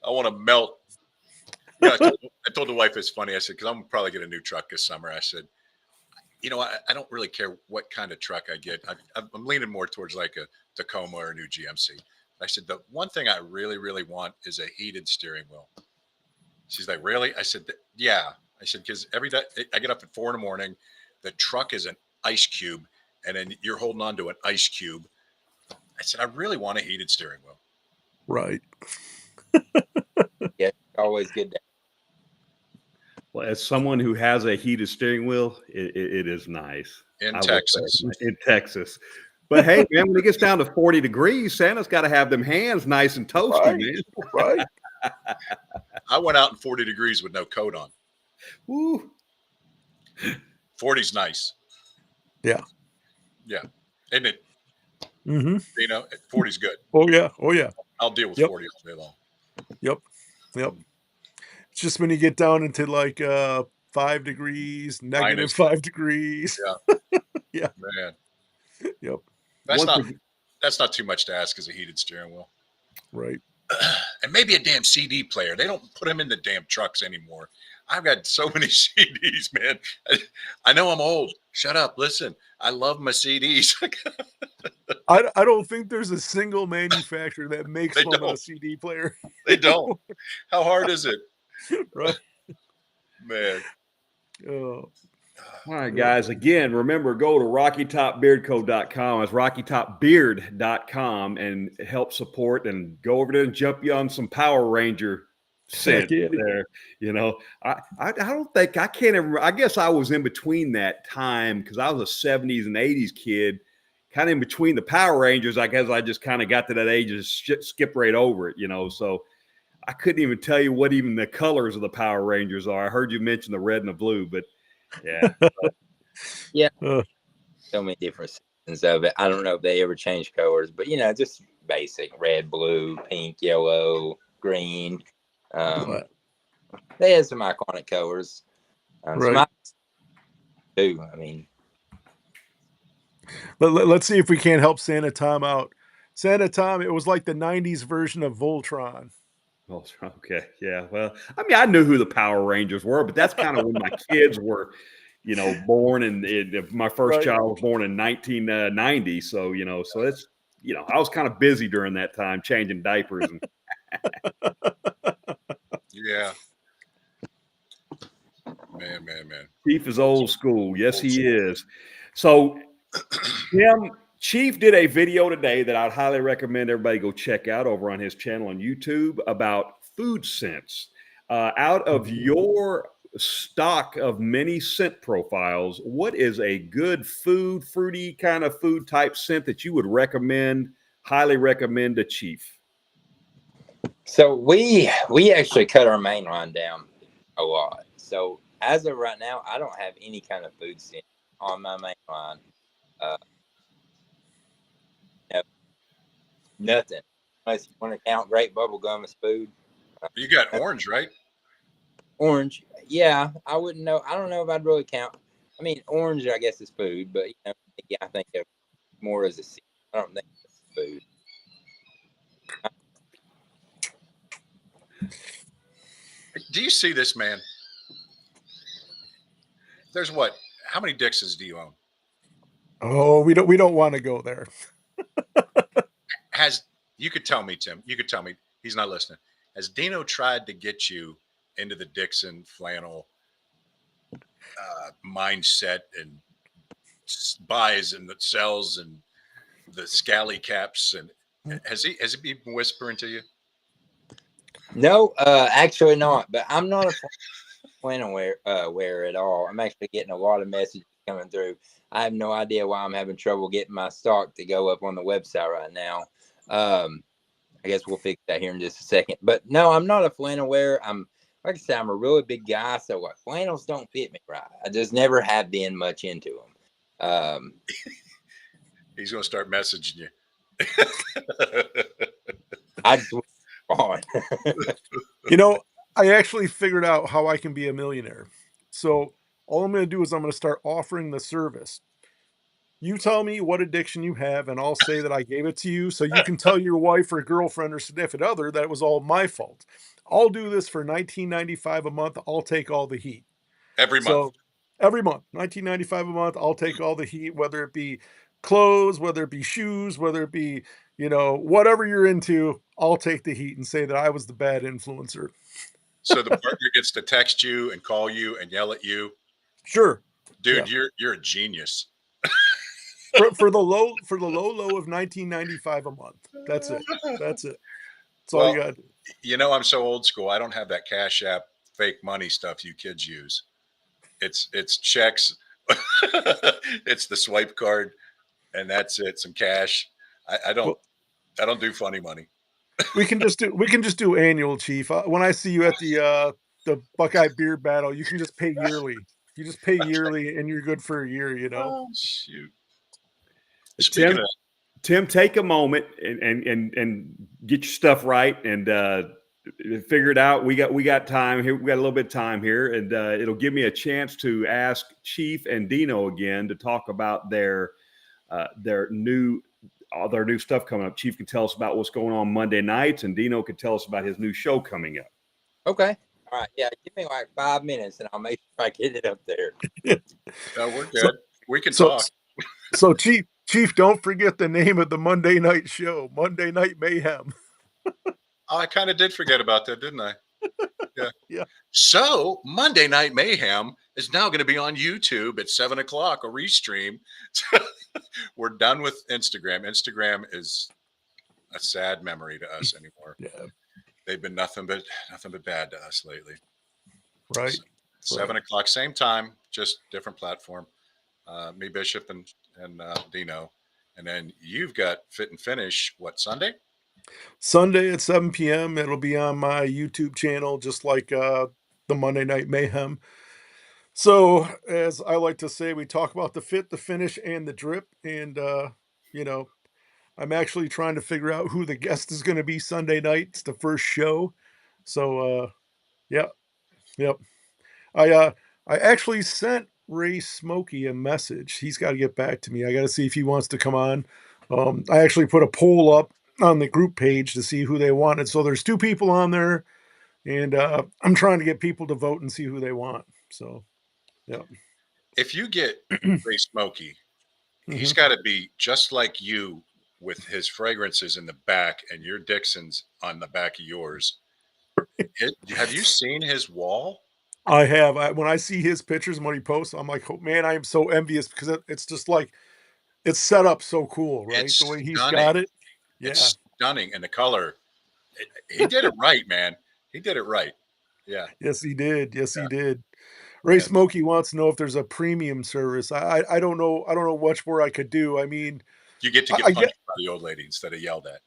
I want to melt. I told the wife it's funny. I said, because I'm gonna probably get a new truck this summer. I said, I don't really care what kind of truck I get. I'm leaning more towards like a Tacoma or a new GMC. I said, the one thing I really, really want is a heated steering wheel. She's like, really? I said, yeah. I said, because every day I get up at 4 a.m. The truck is an ice cube, and then you're holding on to an ice cube. I said, I really want a heated steering wheel. Right. Yeah, always good. Well, as someone who has a heated steering wheel, it is nice. In Texas. In Texas. But hey, man, when it gets down to 40 degrees, Santa's got to have them hands nice and toasty, Right. man. Right. I went out in 40 degrees with no coat on. Woo. 40's nice. Yeah. Yeah. Isn't it? Mm-hmm. 40's good. Oh yeah. Oh yeah. I'll deal with 40 all day long. Yep. It's just when you get down into like 5 degrees, negative -5 degrees. Yeah. Yeah. Man. Yep. That's not too much to ask as a heated steering wheel. Right. And maybe a damn CD player. They don't put them in the damn trucks anymore. I've got so many CDs, man. I know I'm old. Shut up. Listen, I love my CDs. I don't think there's a single manufacturer that makes one with a CD player. They don't. How hard is it? Right. Man. Oh. All right, guys. Again, remember, go to RockyTopBeardCo.com. That's RockyTopBeard.com and help support and go over there and jump you on some Power Ranger scent there. I don't think I can't ever. I guess I was in between that time because I was a 70s and 80s kid, kind of in between the Power Rangers. I guess I just kind of got to that age and skip right over it, So I couldn't even tell you what even the colors of the Power Rangers are. I heard you mention the red and the blue, but yeah. Yeah. So many different seasons of it. I don't know if they ever change colors, but just basic red, blue, pink, yellow, green. They had some iconic colors. Right. Too. I mean, let's see if we can't help Santa Tom out. Santa Tom, it was like the 90s version of Voltron. Okay. Yeah. Well, I mean, I knew who the Power Rangers were, but that's kind of when my kids were, born. And my first child was born in 1990. So, so it's, I was kind of busy during that time changing diapers. And yeah. Man. Chief is old school. Yes, he is. So, Tim, Chief did a video today that I'd highly recommend everybody go check out over on his channel on YouTube about food scents. Out of your stock of many scent profiles, what is a good food, fruity kind of food type scent that you would recommend, highly recommend to Chief? So we actually cut our main line down a lot. So as of right now, I don't have any kind of food scent on my main line. No, nothing. Unless you want to count grape bubble gum as food. You got orange, right? Orange, yeah, I wouldn't know. I don't know if I'd really count. I mean, orange, I guess, is food, but yeah, I think of more as a seed. I don't think it's food. Do you see this man? There's what? How many Dixons do you own? Oh, we don't want to go there. You could tell me, Tim. You could tell me. He's not listening. Has Dino tried to get you into the Dixon flannel mindset and buys and sells and the scally caps, and has he been whispering to you? No, actually not. But I'm not a flannel wearer at all. I'm actually getting a lot of messages coming through. I have no idea why I'm having trouble getting my stock to go up on the website right now. I guess we'll fix that here in just a second. But no, I'm not a flannel wearer. Like I said, I'm a really big guy, so like flannels don't fit me right. I just never have been much into them. He's going to start messaging you. I just on. I actually figured out how I can be a millionaire. So all I'm going to do is I'm going to start offering the service. You tell me what addiction you have, and I'll say that I gave it to you, so you can tell your wife or girlfriend or significant other that it was all my fault. I'll do this for $19.95 a month. I'll take all the heat. Every month. So every month, $19.95 a month. I'll take all the heat, whether it be clothes, whether it be shoes, whether it be whatever you're into. I'll take the heat and say that I was the bad influencer. So the partner gets to text you and call you and yell at you. Sure, dude, yeah. You're a genius. for the low of $19.95 a month. That's it. That's all you got. I'm so old school. I don't have that Cash App fake money stuff you kids use. It's checks. It's the swipe card, and that's it. Some cash. I don't do funny money. We can just do annual, Chief. When I see you at the Buckeye Beer Battle, you can just pay yearly. You just pay yearly, and you're good for a year. Oh shoot! Tim, take a moment and get your stuff right and figure it out. We got time here. We got a little bit of time here, and it'll give me a chance to ask Chief and Dino again to talk about their new stuff coming up. Chief can tell us about what's going on Monday nights, and Dino can tell us about his new show coming up. Okay. All right. Yeah. Give me like 5 minutes, and I'll make sure I get it up there. No, we're good. We can talk. So Chief, don't forget the name of the Monday night show, Monday Night Mayhem. I kind of did forget about that, didn't I? Yeah. Yeah. So Monday Night Mayhem is now going to be on YouTube at 7:00, a restream. We're done with Instagram. Instagram is a sad memory to us anymore. Yeah. They've been nothing but bad to us lately. Right. So 7:00, same time, just different platform. Me, Bishop, and Dino. And then you've got Fit and Finish, what, Sunday? Sunday at 7 p.m. It'll be on my YouTube channel, just like the Monday Night Mayhem. So, as I like to say, we talk about the fit, the finish, and the drip. And, I'm actually trying to figure out who the guest is going to be Sunday night. It's the first show. So, yep. I actually sent Ray Smokey a message. He's got to get back to me. I got to see if he wants to come on. I actually put a poll up on the group page to see who they wanted. So there's 2 people on there, and I'm trying to get people to vote and see who they want. So, yeah. If you get Ray Smokey, he's got to be just like you with his fragrances in the back and your Dixon's on the back of yours. Have you seen his wall? I have. When I see his pictures and what he posts, I'm like, oh, man, I am so envious because it's just like it's set up so cool, right? It's The way he's stunning. got it. Yeah. It's stunning, and the color. He did it right, man. He did it right. Yeah, Yes, he did. Yes, he yeah, did. Ray yeah. Smokey wants to know if there's a premium service. I don't know. I don't know much more I could do. I mean, You get to I get get. punched by the old lady instead of yelled at.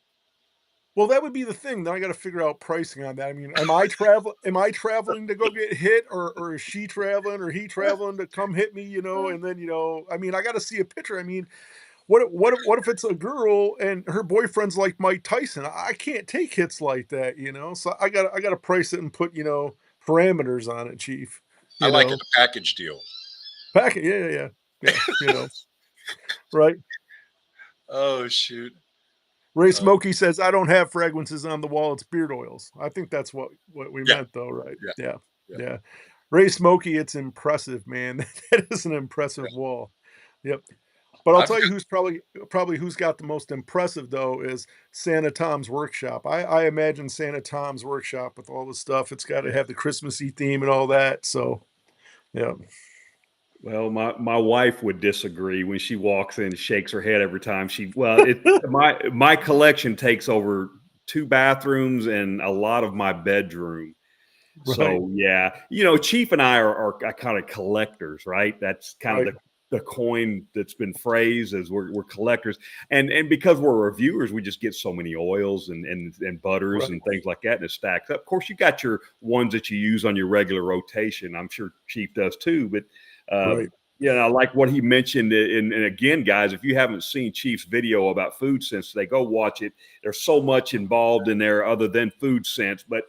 Well, that would be the thing. Then I got to figure out pricing on that. I mean, am I traveling to go get hit, or is she traveling, or he traveling to come hit me? And then I mean, I got to see a picture. I mean, what if it's a girl and her boyfriend's like Mike Tyson? I can't take hits like that. So I got to price it and put parameters on it, Chief. I You like it know, a package deal. pack it. Yeah, yeah, yeah. Yeah. Right. Oh shoot. Ray Uh, Smokey says, I don't have fragrances on the wall. It's beard oils. I think that's what we yeah, meant, though, right? yeah, Yeah. yeah, Yeah. Ray Smokey, it's impressive, man. That is an yeah. impressive wall. Yep. But I'll I've tell you got, who's probably who's got the most impressive, though, is Santa Tom's workshop. I imagine Santa Tom's workshop with all the stuff. It's got to have the Christmassy theme and all that. So, yeah. Well, my wife would disagree when she walks in and shakes her head every time my collection takes over 2 bathrooms and a lot of my bedroom. Right. So yeah, Chief and I are kind of collectors, right? That's kind of Right. the coin that's been phrased as we're collectors, and because we're reviewers, we just get so many oils and butters Right. and things like that, and it stacks up. Of course, you got your ones that you use on your regular rotation. I'm sure Chief does too, but Right. I like what he mentioned. And again, guys, if you haven't seen Chief's video about food sense, they go watch it. There's so much involved in there other than food sense, but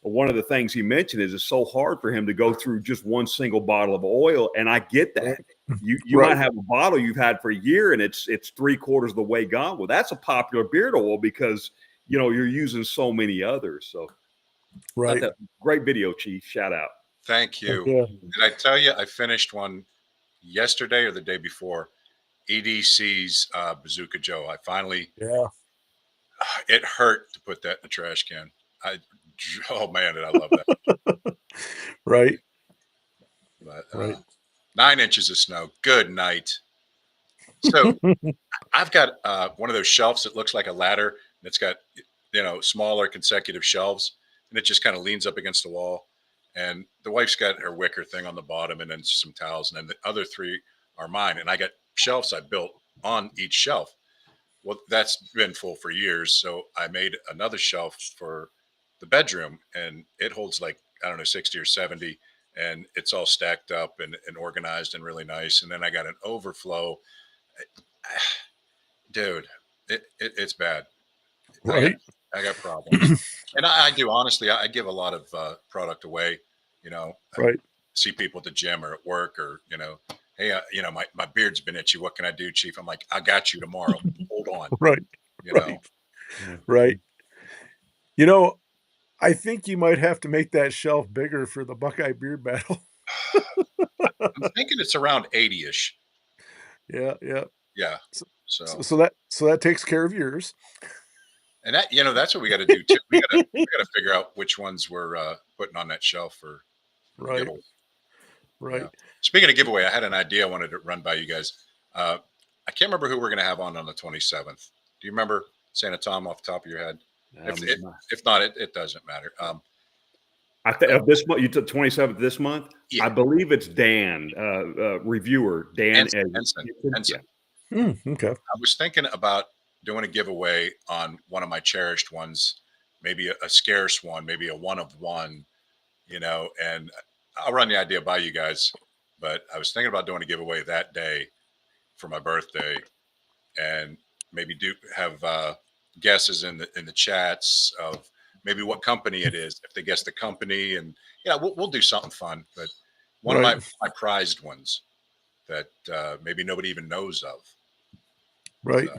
one of the things he mentioned is it's so hard for him to go through just one single bottle of oil, and I get that. You might Right. have a bottle you've had for a year, and it's 3/4 of the way gone. Well, that's a popular beard oil because you're using so many others. So, Right. that great video, Chief. Shout out. thank you. Yeah. Did I tell you I finished one yesterday or the day before? EDC's Bazooka Joe. I finally. Yeah. It hurt to put that in the trash can. Oh man, did I love that? Right. But Right. 9 inches of snow. Good night. So I've got one of those shelves that looks like a ladder. And it's got smaller consecutive shelves, and it just kind of leans up against the wall. And the wife's got her wicker thing on the bottom, and then some towels, and then the other 3 are mine. And I got shelves I built on each shelf. Well, that's been full for years, so I made another shelf for the bedroom, and it holds like, I don't know, 60 or 70, and it's all stacked up and organized and really nice. And then I got an overflow. Dude, it's bad. Right. I got problems. And I do, honestly, I give a lot of product away. I Right. see people at the gym or at work, or, hey, my beard's been itchy. What can I do, Chief? I'm like, I got you tomorrow. Hold on. Right. You know, Right. Right. I think you might have to make that shelf bigger for the Buckeye Beard Battle. I'm thinking it's around 80-ish. Yeah. Yeah. Yeah. So, So, so that takes care of yours. and that, that's what we got to do too. We got to figure out which ones we're putting on that shelf for Right. giveaway. Right. Yeah. Speaking of giveaway, I had an idea I wanted to run by you guys. I can't remember who we're going to have on the 27th. Do you remember, Santa Tom, off the top of your head? If not, it doesn't matter. I think of this month. You took 27th this month. Yeah. I believe it's Dan, reviewer Dan Ensign. Yeah. Okay. I was thinking about doing a giveaway on one of my cherished ones, maybe a scarce one, maybe a one of one, and I'll run the idea by you guys. But I was thinking about doing a giveaway that day for my birthday, and maybe have guesses in the chats of maybe what company it is, if they guess the company, and we'll do something fun. But one of my prized ones that maybe nobody even knows of. Right.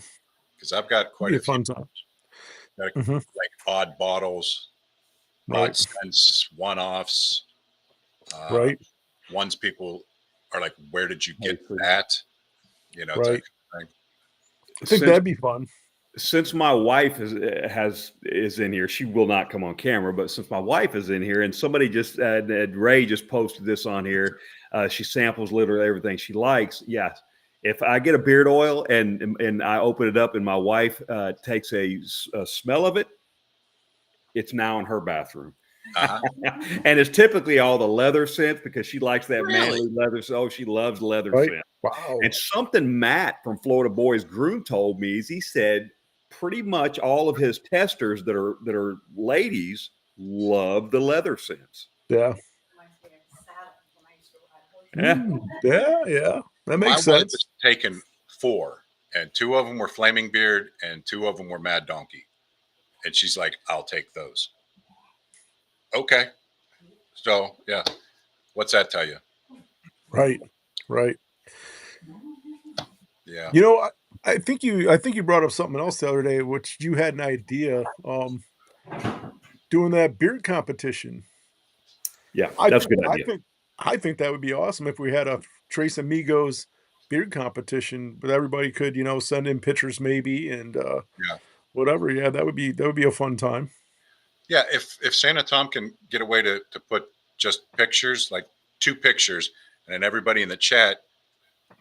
Because I've got quite Be a few. fun time. Like odd bottles, odd scents, one-offs. Right. Ones people are like, where did you get that? Right. Type of thing. I think that'd be fun. Since my wife is in here, she will not come on camera. But since my wife is in here, and somebody Ray just posted this on here, she samples literally everything she likes. Yes, if I get a beard oil and I open it up and my wife takes a smell of it, it's now in her bathroom. And it's typically all the leather scents because she likes that manly leather. So she loves leather Right. scent. Wow. And something Matt from Florida Boys Groom told me is he said pretty much all of his testers that are ladies love the leather scents. Yeah. Yeah. Yeah. That My makes wife sense. has taken 4, and 2 of them were Flaming Beard, and 2 of them were Mad Donkey. And she's like, "I'll take those." Okay. So yeah, what's that tell you? Right. Right. Yeah. You know, I think you brought up something else the other day, which you had an idea, doing that beard competition. Yeah, I that's a think good idea. I think that would be awesome if we had a Trace Amigos beard competition, but everybody could, send in pictures maybe and Yeah. whatever. Yeah, that would be a fun time. Yeah. If Santa Tom can get a way to put just pictures, like 2 pictures, and then everybody in the chat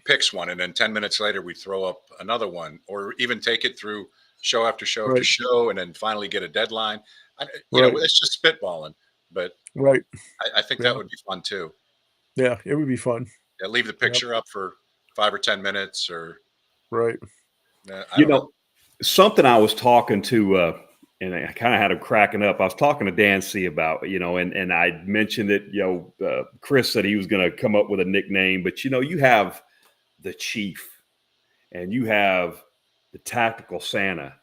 picks one, and then 10 minutes later we throw up another one, or even take it through show after show after Right. show, and then finally get a deadline. Right. It's just spitballing, but Right. I think Yeah. that would be fun too. Yeah, it would be fun. Yeah, leave the picture up for 5 or 10 minutes, or Right. I don't know. Something I was talking to, and I kind of had him cracking up. I was talking to Dan C about, and I mentioned it, Chris said he was going to come up with a nickname, but, you have the Chief and you have the Tactical Santa.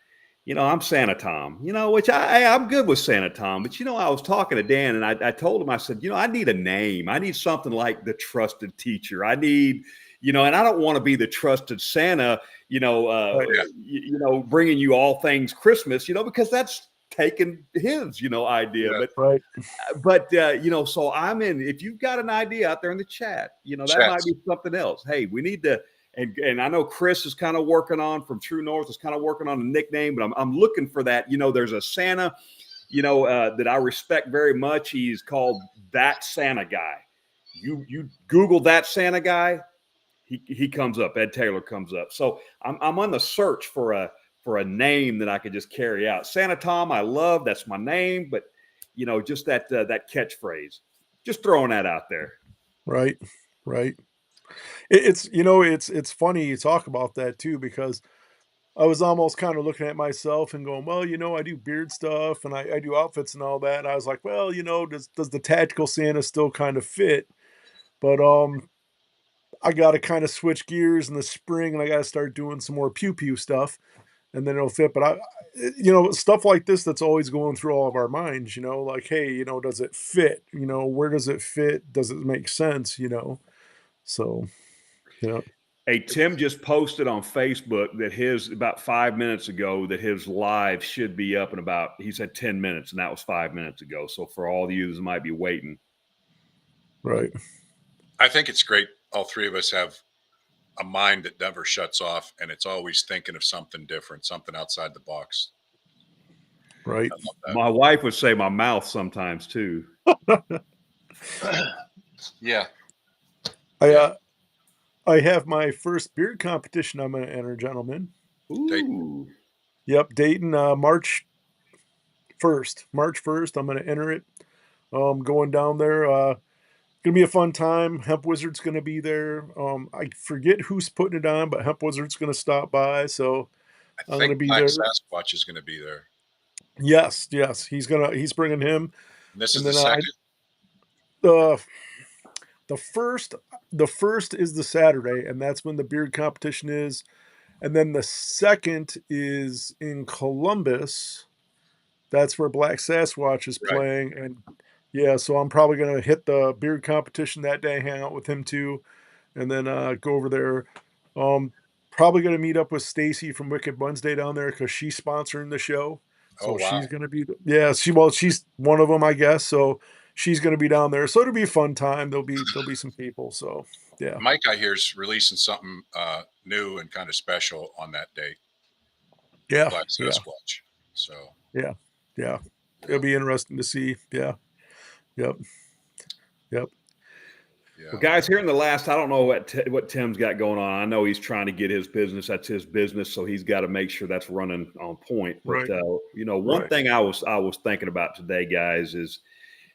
I'm Santa Tom, which I'm good with Santa Tom. But, I was talking to Dan and I told him, I said, I need a name. I need something like the Trusted Teacher. I need, and I don't want to be the Trusted Santa, Right. bringing you all things Christmas, because that's taking his, idea. Yeah. Right. But so I'm in. If you've got an idea out there in the chat, that might be something else. Hey, we need to. And I know Chris is kind of working on from True North is kind of working on a nickname, but I'm looking for that. There's a Santa, that I respect very much. He's called That Santa Guy. You Google That Santa Guy, he comes up. Ed Taylor comes up. So I'm on the search for a name that I could just carry out. Santa Tom, I love. That's my name, but just that catchphrase. Just throwing that out there. Right. Right. It's funny you talk about that too, because I was almost kind of looking at myself and going, well, I do beard stuff and I do outfits and all that. And I was like, well, does the tactical Santa still kind of fit? But I got to kind of switch gears in the spring and I got to start doing some more pew pew stuff and then it'll fit. But stuff like this that's always going through all of our minds, like, hey, does it fit? Where does it fit? Does it make sense? So, yeah. Hey, Tim just posted on Facebook that about 5 minutes ago that his live should be up in about, he said 10 minutes, and that was 5 minutes ago. So for all of you that might be waiting. Right. I think it's great. All 3 of us have a mind that never shuts off, and it's always thinking of something different, something outside the box. Right. My wife would say my mouth sometimes too. Yeah. I have my first beard competition I'm going to enter, gentlemen. Ooh. Yep, Dayton, March 1st. March 1st, I'm going to enter it. Going down there. Going to be a fun time. Hemp Wizard's going to be there. I forget who's putting it on, but Hemp Wizard's going to stop by, so I'm going to be Black there. Sasquatch is going to be there. Yes, he's bringing him. And this is And the then second. The first is the Saturday, and that's when the beard competition is. And then the second is in Columbus. That's where Black Sasquatch is playing. And yeah, so I'm probably going to hit the beard competition that day, hang out with him too, and then go over there. Probably going to meet up with Stacy from Wicked Wednesday down there because she's sponsoring the show. So she's going to be, she's one of them, I guess. So she's going to be down there. So it'll be a fun time. There'll be some people. So yeah. Mike, I hear, is releasing something new and kind of special on that date. Yeah. Black Sasquatch. So yeah. It'll be interesting to see. Yeah. Yep. Yeah. Well, guys, here in the last, I don't know what Tim's got going on. I know he's trying to get his business. That's his business, so he's got to make sure that's running on point. But Right. one Right. thing I was thinking about today, guys, is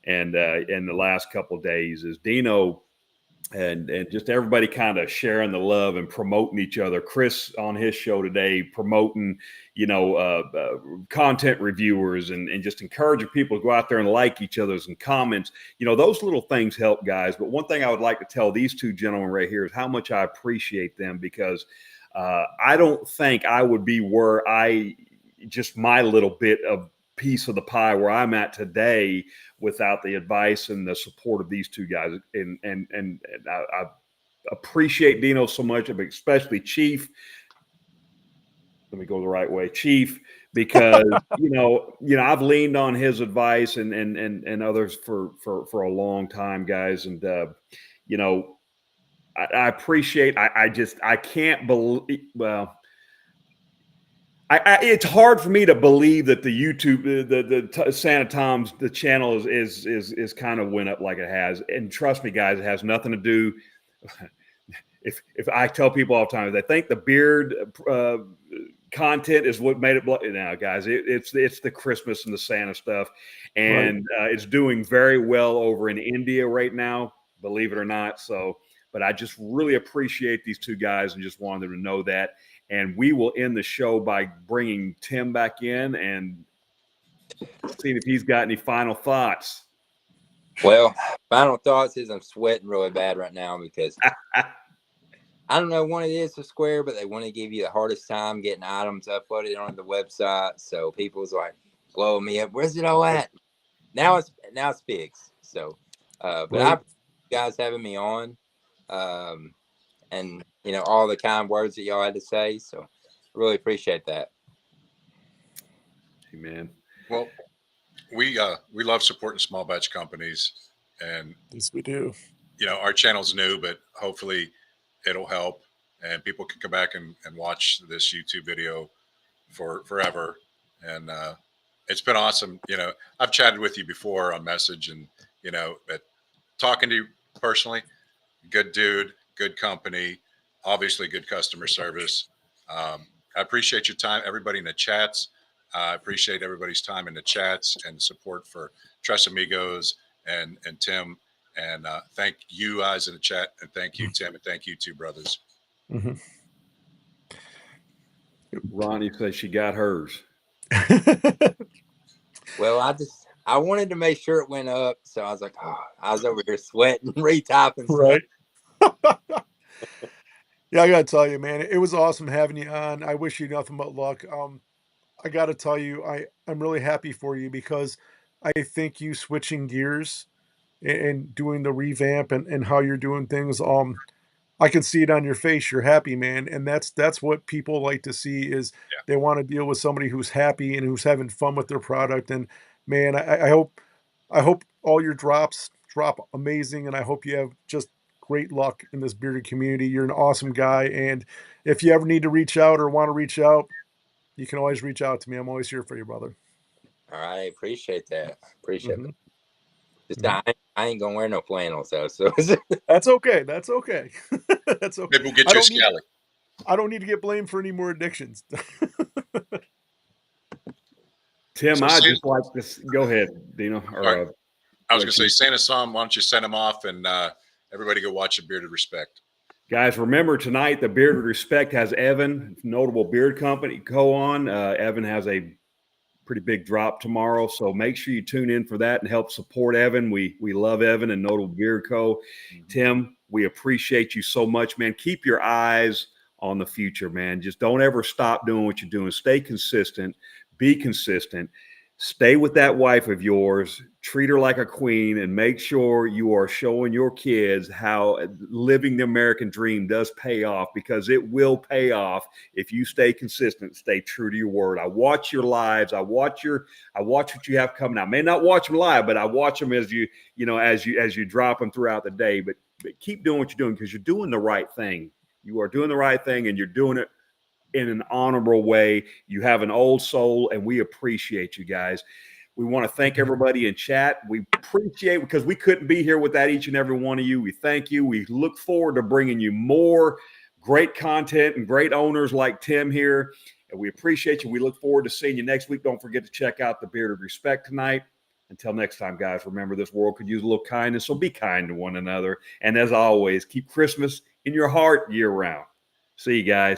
and in the last couple of days is Dino and just everybody kind of sharing the love and promoting each other. Chris on his show today promoting, content reviewers and just encouraging people to go out there and like each other's and comments. Those little things help, guys. But one thing I would like to tell these two gentlemen right here is how much I appreciate them, because I don't think I would be where just my little bit of piece of the pie where I'm at today without the advice and the support of these two guys. And I appreciate Dino so much, but especially Chief. Let me go the right way, Chief, because I've leaned on his advice and others for a long time, guys. And I appreciate. I can't believe. Well, it's hard for me to believe that the YouTube, the Santa Tom's, the channel is kind of went up like it has. And trust me, guys, it has nothing to do. If I tell people all the time, they think the beard content is what made it. Now, guys, it's the Christmas and the Santa stuff, and it's doing very well over in India right now, believe it or not. So, but I just really appreciate these two guys and just wanted them to know that. And we will end the show by bringing Tim back in and seeing if he's got any final thoughts. Well, final thoughts is I'm sweating really bad right now because I don't know what it is with Square, but they want to give you the hardest time getting items uploaded on the website. So people's like blowing me up. Where's it all at? Now it's fixed. So, but I appreciate you guys having me on, and all the kind words that y'all had to say. So, really appreciate that. Amen. Well, we love supporting small batch companies, and Yes, we do. Our channel's new, but hopefully it'll help, and people can come back and watch this YouTube video for forever. And it's been awesome. I've chatted with you before on message, and but talking to you personally, good dude, good company, obviously good customer service. I appreciate your time, everybody in the chats. I appreciate everybody's time in the chats and support for Tres Amigos and Tim. And thank you guys in the chat, and thank you, Tim, and thank you, two brothers. Mm-hmm. Ronnie says she got hers. Well, I wanted to make sure it went up, so I was like, I was over here sweating, retyping stuff. Right. Yeah, I gotta tell you, man, it was awesome having you on. I wish you nothing but luck. I gotta tell you, I'm really happy for you because I think you switching gears and doing the revamp and how you're doing things. I can see it on your face. You're happy, man, and that's what people like to see is they want to deal with somebody who's happy and who's having fun with their product. And man, I hope all your drops drop amazing, and I hope you have just great luck in this bearded community. You're an awesome guy, and if you ever need to reach out or want to reach out, you can always reach out to me. I'm always here for you, brother. All right, appreciate that. Appreciate Mhm. that. Just Mhm. I ain't gonna wear no flannels though, so That's okay. That's okay. That's okay. Maybe we'll get you a scally. I don't need to get blamed for any more addictions. Tim, So I just like this. Go ahead, Dino. I was going to say, you. Santa Som, why don't you send him off, and everybody go watch The Bearded Respect. Guys, remember tonight, the Bearded Respect has Evan, notable beard company, on. Evan has a pretty big drop tomorrow, so make sure you tune in for that and help support Evan. We love Evan and Notable Beard Co. Tim, we appreciate you so much, man. Keep your eyes on the future, man. Just don't ever stop doing what you're doing. Stay consistent. Be consistent. Stay with that wife of yours. Treat her like a queen, and make sure you are showing your kids how living the American dream does pay off, because it will pay off if you stay consistent, stay true to your word. I watch your lives. I watch what you have coming out. I may not watch them live, but I watch them as you drop them throughout the day. But keep doing what you're doing, because you're doing the right thing. You are doing the right thing, and you're doing it in an honorable way. You have an old soul, and we appreciate you guys. We want to thank everybody in chat. We appreciate, because we couldn't be here without each and every one of you. We thank you. We look forward to bringing you more great content and great owners like Tim here. And we appreciate you. We look forward to seeing you next week. Don't forget to check out the Beard of Respect tonight. Until next time, guys, remember this world could use a little kindness, so be kind to one another. And as always, keep Christmas in your heart year round. See you guys.